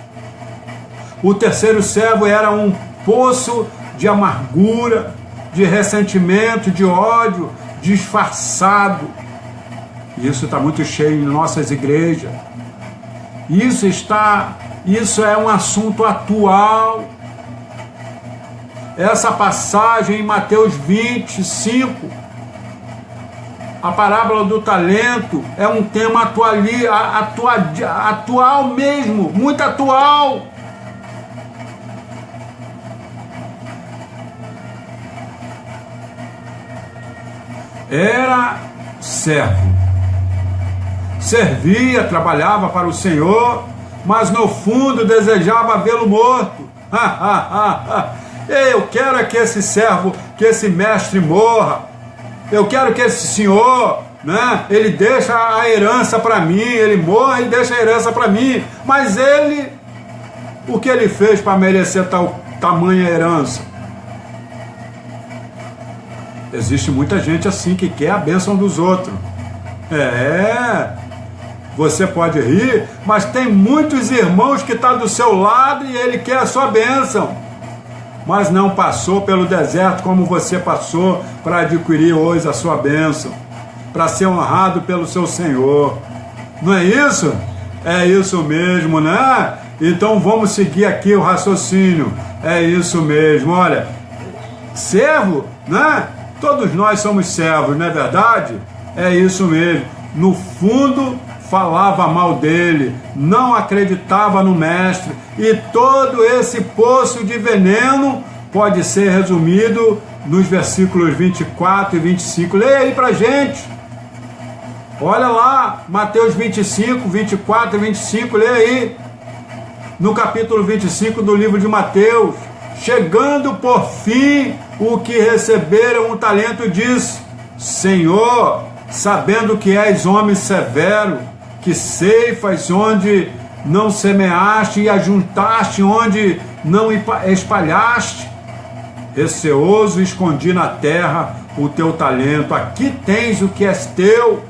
O terceiro servo era um poço de amargura, de ressentimento, de ódio, disfarçado. Isso está muito cheio em nossas igrejas. Isso é um assunto atual. Essa passagem em Mateus 25, a parábola do talento, é um tema atual mesmo, muito atual. Era servo, servia, trabalhava para o Senhor, mas no fundo desejava vê-lo morto. Eu quero é que esse servo, que esse mestre morra. Eu quero que esse senhor né? Ele deixa a herança para mim, ele morre e deixa a herança para mim, mas ele, o que ele fez para merecer tamanha herança? Existe muita gente assim que quer a bênção dos outros. Você pode rir, mas tem muitos irmãos que estão do seu lado e ele quer a sua bênção, mas não passou pelo deserto como você passou para adquirir hoje a sua bênção, para ser honrado pelo seu Senhor. Não é isso? É isso mesmo, né? Então vamos seguir aqui o raciocínio. É isso mesmo, olha, servo, né? Todos nós somos servos, não é verdade? É isso mesmo. No fundo, falava mal dele, não acreditava no mestre, e todo esse poço de veneno pode ser resumido nos versículos 24 e 25. Leia aí pra gente. Olha lá, Mateus 25, 24 e 25, leia aí. No capítulo 25 do livro de Mateus. Chegando por fim, o que receberam o talento disse: Senhor, sabendo que és homem severo, que ceifas onde não semeaste e ajuntaste onde não espalhaste, receoso escondi na terra o teu talento, aqui tens o que és teu.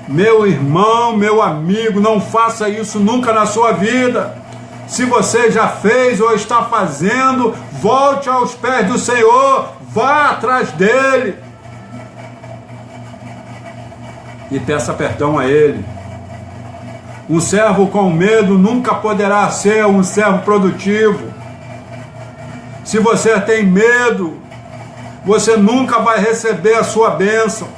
Meu irmão, meu amigo, não faça isso nunca na sua vida. Se você já fez ou está fazendo, volte aos pés do Senhor, vá atrás dele e peça perdão a ele. Um servo com medo nunca poderá ser um servo produtivo. Se você tem medo, você nunca vai receber a sua bênção.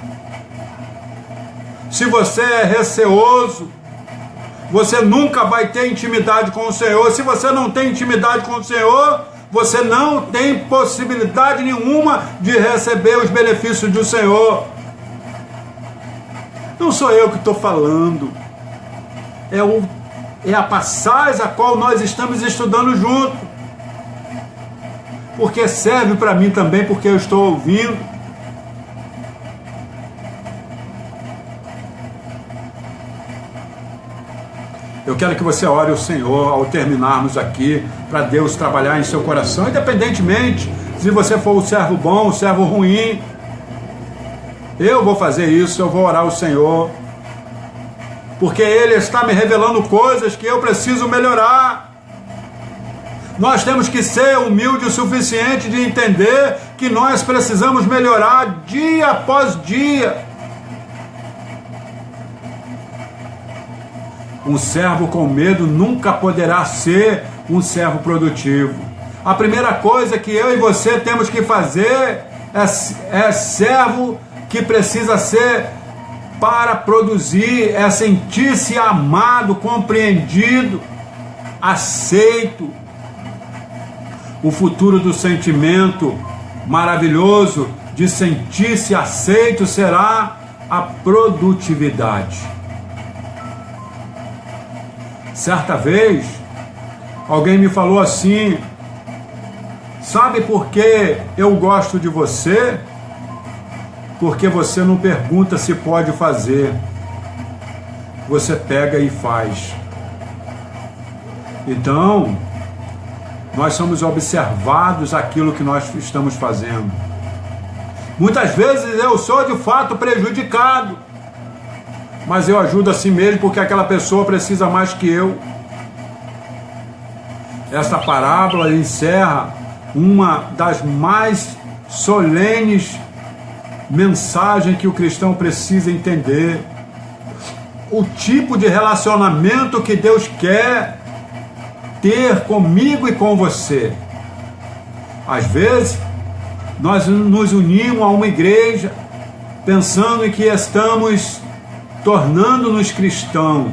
Se você é receoso, você nunca vai ter intimidade com o Senhor. Se você não tem intimidade com o Senhor, você não tem possibilidade nenhuma de receber os benefícios do Senhor. Não sou eu que estou falando, é a passagem a qual nós estamos estudando junto, porque serve para mim também, porque eu estou ouvindo. Eu quero que você ore ao Senhor ao terminarmos aqui, para Deus trabalhar em seu coração, independentemente se você for o servo bom, o servo ruim. Eu vou fazer isso, eu vou orar ao Senhor, porque Ele está me revelando coisas que eu preciso melhorar. Nós temos que ser humildes o suficiente de entender que nós precisamos melhorar dia após dia. Um servo com medo nunca poderá ser um servo produtivo. A primeira coisa que eu e você temos que fazer é servo que precisa ser para produzir, é sentir-se amado, compreendido, aceito. O futuro do sentimento maravilhoso de sentir-se aceito será a produtividade. Certa vez, alguém me falou assim: sabe por que eu gosto de você? Porque você não pergunta se pode fazer, você pega e faz. Então, nós somos observados aquilo que nós estamos fazendo. Muitas vezes eu sou de fato prejudicado, mas eu ajudo a si mesmo porque aquela pessoa precisa mais que eu. Esta parábola encerra uma das mais solenes mensagens que o cristão precisa entender. O tipo de relacionamento que Deus quer ter comigo e com você. Às vezes, nós nos unimos a uma igreja pensando em que estamos tornando-nos cristãos.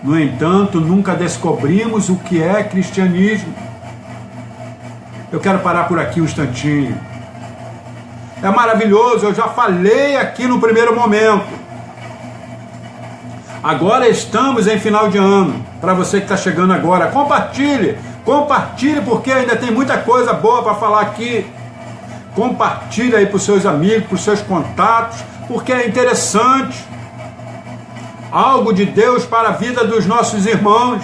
No entanto, nunca descobrimos o que é cristianismo. Eu quero parar por aqui um instantinho. É maravilhoso, eu já falei aqui no primeiro momento. Agora estamos em final de ano. Para você que está chegando agora, compartilhe porque ainda tem muita coisa boa para falar aqui. Compartilhe aí para os seus amigos, para os seus contatos, porque é interessante. Algo de Deus para a vida dos nossos irmãos.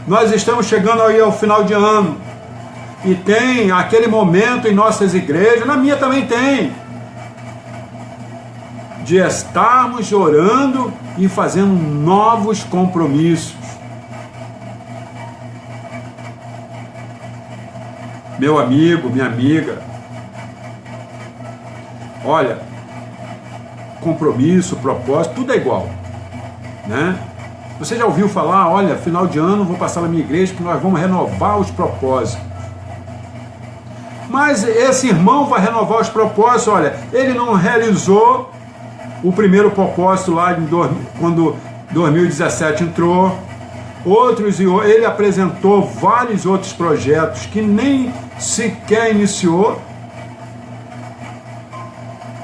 Nós estamos chegando aí ao final de ano. E tem aquele momento em nossas igrejas, na minha também tem, de estarmos orando e fazendo novos compromissos. Meu amigo, minha amiga, olha, compromisso, propósito, tudo é igual, né? Você já ouviu falar, olha, final de ano vou passar na minha igreja que nós vamos renovar os propósitos. Mas esse irmão vai renovar os propósitos, olha, ele não realizou o primeiro propósito lá quando 2017 entrou, ele apresentou vários outros projetos que nem sequer iniciou,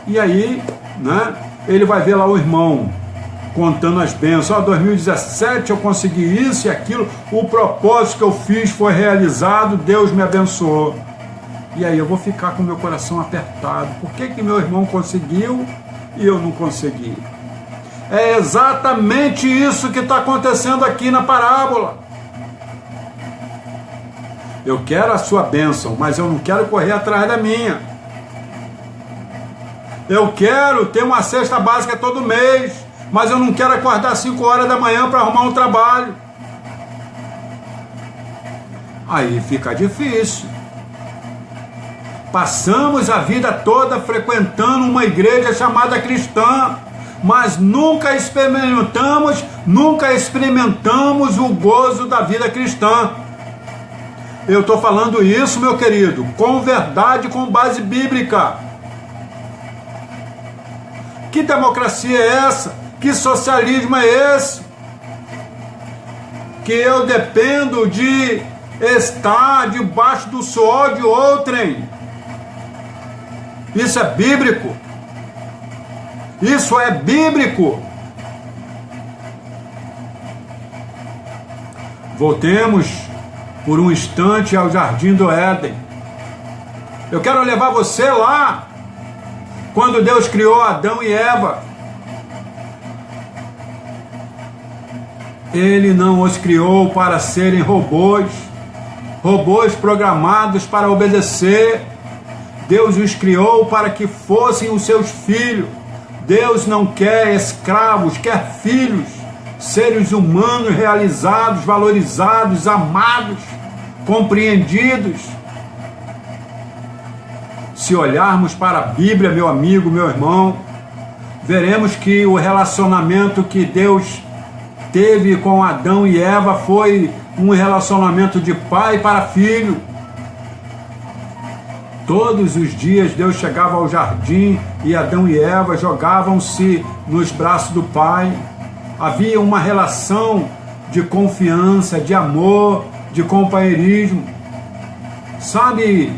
e aí, né, ele vai ver lá o irmão contando as bênçãos, 2017 eu consegui isso e aquilo, o propósito que eu fiz foi realizado, Deus me abençoou. E aí eu vou ficar com meu coração apertado. Por que meu irmão conseguiu e eu não consegui? É exatamente isso que está acontecendo aqui na parábola. Eu quero a sua bênção, mas eu não quero correr atrás da minha. Eu quero ter uma cesta básica todo mês, mas eu não quero acordar 5 horas da manhã para arrumar um trabalho. Aí fica difícil. Passamos a vida toda frequentando uma igreja chamada cristã, mas nunca experimentamos o gozo da vida cristã. Eu estou falando isso, meu querido, com verdade, com base bíblica. Que democracia é essa? Que socialismo é esse? Que eu dependo de estar debaixo do suor de outrem. Isso é bíblico. Isso é bíblico. Voltemos por um instante ao Jardim do Éden. Eu quero levar você lá, quando Deus criou Adão e Eva. Ele não os criou para serem robôs programados para obedecer. Deus os criou para que fossem os seus filhos. Deus não quer escravos, quer filhos, seres humanos realizados, valorizados, amados, compreendidos. Se olharmos para a Bíblia, meu amigo, meu irmão, veremos que o relacionamento que Deus teve com Adão e Eva foi um relacionamento de pai para filho. Todos os dias Deus chegava ao jardim e Adão e Eva jogavam-se nos braços do Pai. Havia uma relação de confiança, de amor, de companheirismo. Sabe,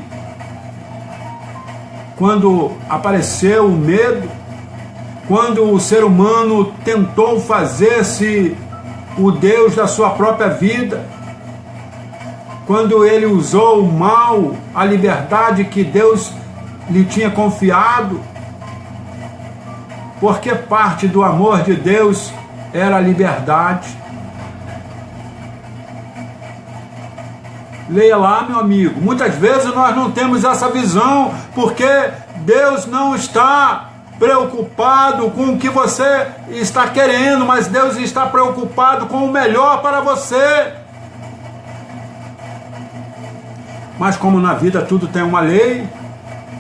quando apareceu o medo, quando o ser humano tentou fazer-se o Deus da sua própria vida, quando ele usou o mal, a liberdade que Deus lhe tinha confiado, porque parte do amor de Deus era a liberdade. Leia lá, meu amigo. Muitas vezes nós não temos essa visão, porque Deus não está preocupado com o que você está querendo, mas Deus está preocupado com o melhor para você. Mas como na vida tudo tem uma lei,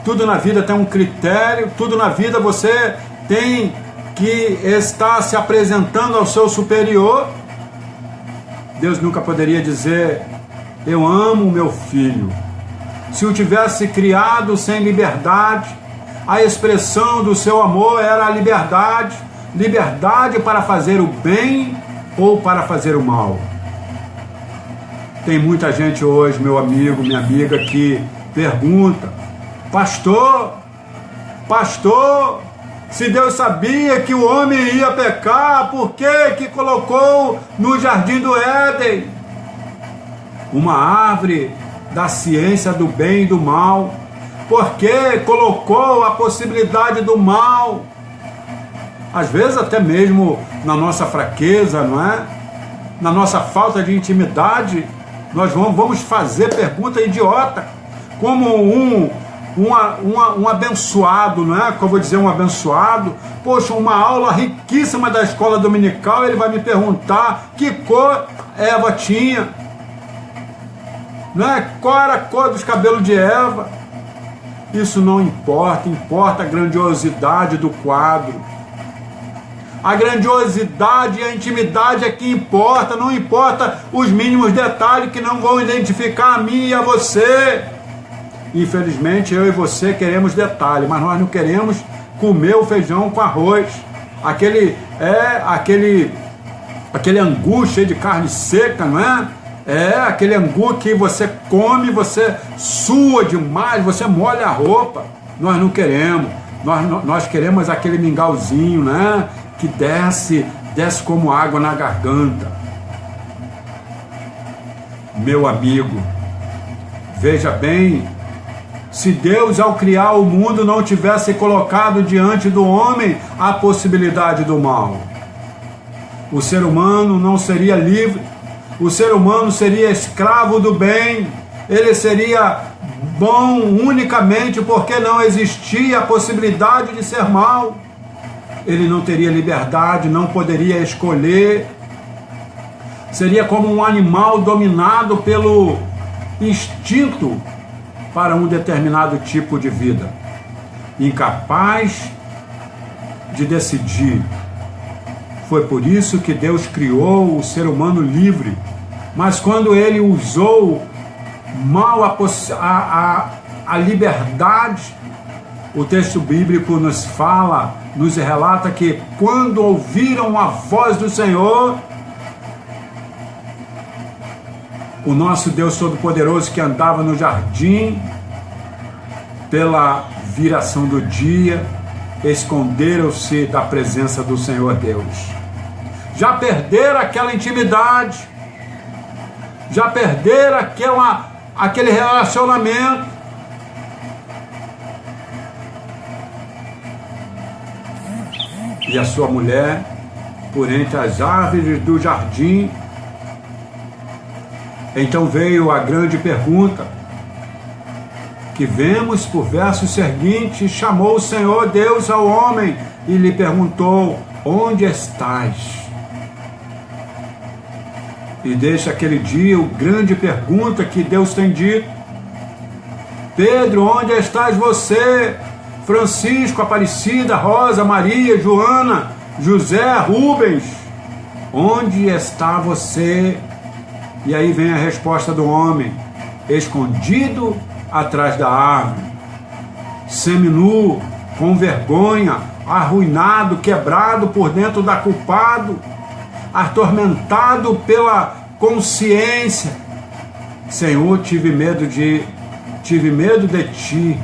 tudo na vida tem um critério, tudo na vida você tem que estar se apresentando ao seu superior, Deus nunca poderia dizer, eu amo o meu filho. Se o tivesse criado sem liberdade, a expressão do seu amor era a liberdade, liberdade para fazer o bem ou para fazer o mal. Tem muita gente hoje, meu amigo, minha amiga, que pergunta, pastor, se Deus sabia que o homem ia pecar, por que colocou no Jardim do Éden uma árvore da ciência do bem e do mal, porque colocou a possibilidade do mal. Às vezes até mesmo na nossa fraqueza, não é? Na nossa falta de intimidade, nós vamos fazer pergunta idiota, como um abençoado, não é? Que eu vou dizer um abençoado, poxa, uma aula riquíssima da escola dominical, ele vai me perguntar que cor Eva tinha, não é? Qual era a cor dos cabelos de Eva? Isso não importa, importa a grandiosidade do quadro. A grandiosidade e a intimidade é que importa, não importa os mínimos detalhes que não vão identificar a mim e a você. Infelizmente, eu e você queremos detalhes, mas nós não queremos comer o feijão com arroz. Aquele angu cheio de carne seca, não é? Aquele angu que você come, você sua demais, você molha a roupa. Nós não queremos. Nós queremos aquele mingauzinho, né? Que desce como água na garganta. Meu amigo, veja bem, se Deus ao criar o mundo não tivesse colocado diante do homem a possibilidade do mal, o ser humano não seria livre, o ser humano seria escravo do bem, ele seria bom unicamente porque não existia a possibilidade de ser mal. Ele não teria liberdade, não poderia escolher, seria como um animal dominado pelo instinto para um determinado tipo de vida, incapaz de decidir. Foi por isso que Deus criou o ser humano livre, mas quando ele usou mal a liberdade, o texto bíblico nos fala, nos relata que quando ouviram a voz do Senhor, o nosso Deus Todo-Poderoso que andava no jardim, pela viração do dia, esconderam-se da presença do Senhor Deus. Já perderam aquela intimidade, já perderam aquele relacionamento. E a sua mulher, por entre as árvores do jardim. Então veio a grande pergunta, que vemos por versos seguintes: chamou o Senhor Deus ao homem e lhe perguntou: onde estás? E desde aquele dia, o grande pergunta que Deus tem dito: Pedro, onde estás você? Francisco, Aparecida, Rosa, Maria, Joana, José, Rubens, onde está você? E aí vem a resposta do homem: escondido atrás da árvore, seminu, com vergonha, arruinado, quebrado por dentro da culpado, atormentado pela consciência. Senhor, tive medo de ti.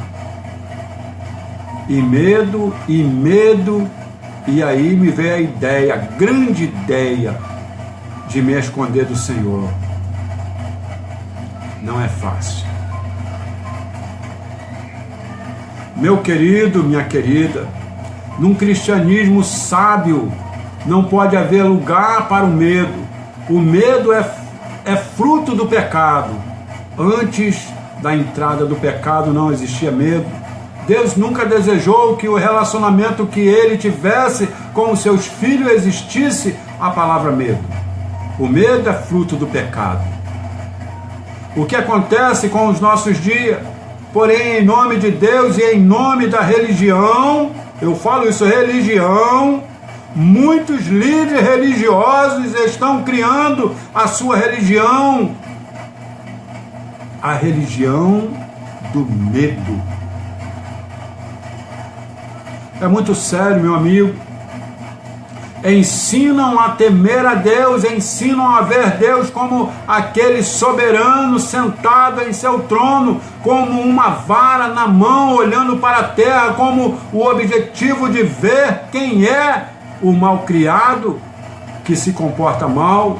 E medo, e aí me veio a ideia, a grande ideia, de me esconder do Senhor. Não é fácil. Meu querido, minha querida, num cristianismo sábio, não pode haver lugar para o medo. O medo é fruto do pecado. Antes da entrada do pecado não existia medo. Deus nunca desejou que o relacionamento que ele tivesse com os seus filhos existisse a palavra medo. O medo é fruto do pecado. O que acontece com os nossos dias? Porém, em nome de Deus e em nome da religião, eu falo isso, religião, muitos líderes religiosos estão criando a sua religião, a religião do medo. É muito sério, meu amigo. Ensinam a temer a Deus, ensinam a ver Deus como aquele soberano sentado em seu trono, como uma vara na mão, olhando para a terra, como o objetivo de ver quem é o malcriado que se comporta mal,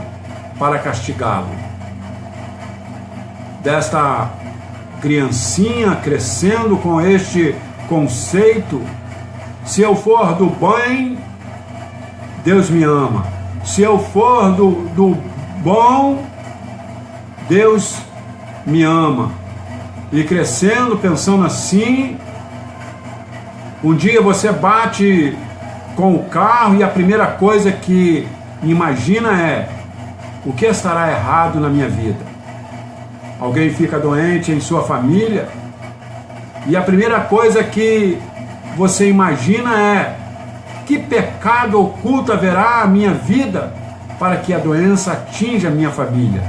para castigá-lo. Desta criancinha crescendo com este conceito. Se eu for do bem, Deus me ama. Se eu for do bom, Deus me ama. E crescendo, pensando assim, um dia você bate com o carro e a primeira coisa que imagina é: o que estará errado na minha vida? Alguém fica doente em sua família e a primeira coisa que você imagina é: que pecado oculto haverá à minha vida para que a doença atinja a minha família?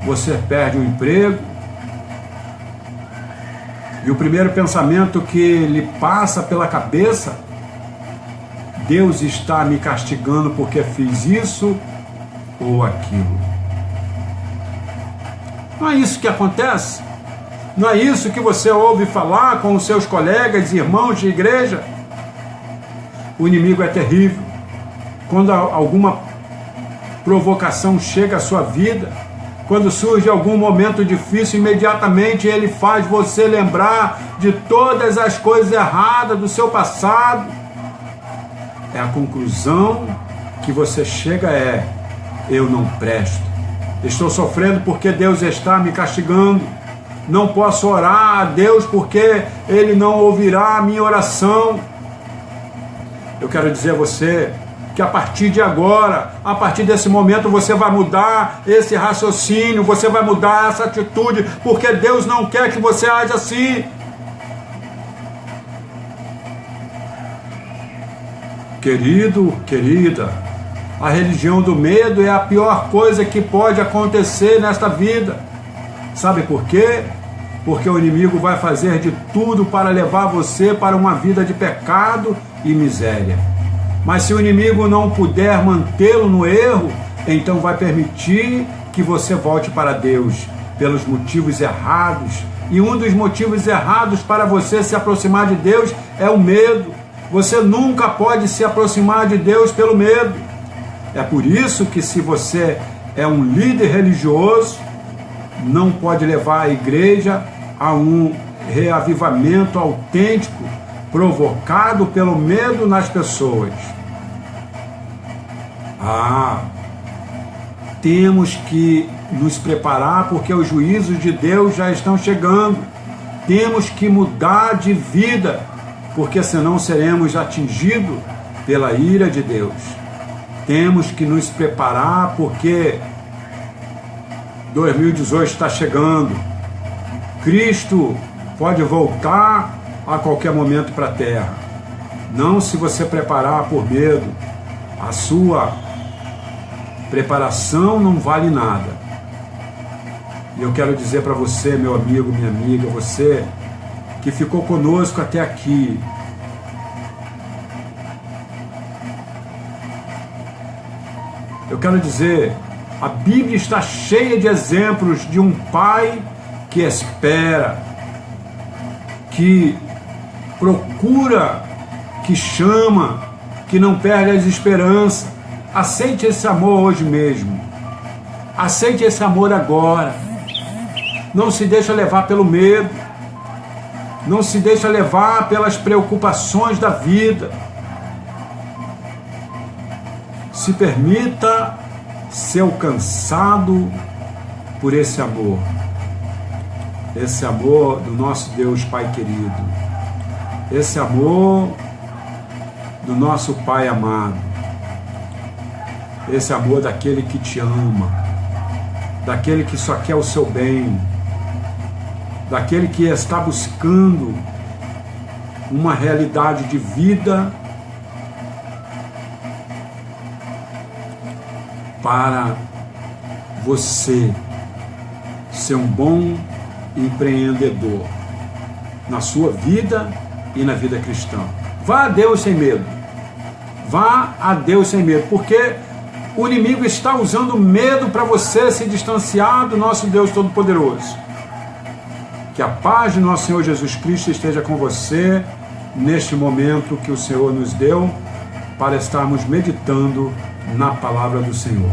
Você perde o emprego e o primeiro pensamento que lhe passa pela cabeça: Deus está me castigando porque fiz isso ou aquilo. Não é isso que acontece? Não é isso que você ouve falar com os seus colegas e irmãos de igreja? O inimigo é terrível. Quando alguma provocação chega à sua vida, quando surge algum momento difícil, imediatamente ele faz você lembrar de todas as coisas erradas do seu passado. É a conclusão que você chega é: eu não presto. Estou sofrendo porque Deus está me castigando. Não posso orar a Deus porque Ele não ouvirá a minha oração. Eu quero dizer a você que a partir de agora, a partir desse momento, você vai mudar esse raciocínio, você vai mudar essa atitude, porque Deus não quer que você age assim. Querido, querida, a religião do medo é a pior coisa que pode acontecer nesta vida. Sabe por quê? Porque o inimigo vai fazer de tudo para levar você para uma vida de pecado e miséria. Mas se o inimigo não puder mantê-lo no erro, então vai permitir que você volte para Deus pelos motivos errados. E um dos motivos errados para você se aproximar de Deus é o medo. Você nunca pode se aproximar de Deus pelo medo. É por isso que, se você é um líder religioso, não pode levar a igreja a um reavivamento autêntico provocado pelo medo nas pessoas. Temos que nos preparar porque os juízos de Deus já estão chegando. Temos que mudar de vida, porque senão seremos atingidos pela ira de Deus. Temos que nos preparar porque 2018 está chegando. Cristo pode voltar a qualquer momento para a terra. Não se você preparar por medo. A sua preparação não vale nada. E eu quero dizer para você, meu amigo, minha amiga, você que ficou conosco até aqui, eu quero dizer, a Bíblia está cheia de exemplos de um pai que espera, que procura, que chama, que não perde as esperanças. Aceite esse amor hoje mesmo. Aceite esse amor agora. Não se deixe levar pelo medo. Não se deixe levar pelas preocupações da vida. Se permita ser alcançado por esse amor. Esse amor do nosso Deus Pai querido. Esse amor do nosso Pai amado. Esse amor daquele que te ama. Daquele que só quer o seu bem. Daquele que está buscando uma realidade de vida para você ser um bom empreendedor na sua vida e na vida cristã. Vá a Deus sem medo. Vá a Deus sem medo, porque o inimigo está usando medo para você se distanciar do nosso Deus Todo-Poderoso. Que a paz de nosso Senhor Jesus Cristo esteja com você neste momento que o Senhor nos deu para estarmos meditando na palavra do Senhor.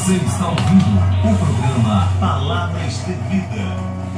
Você está ouvindo o programa Palavras de Vida.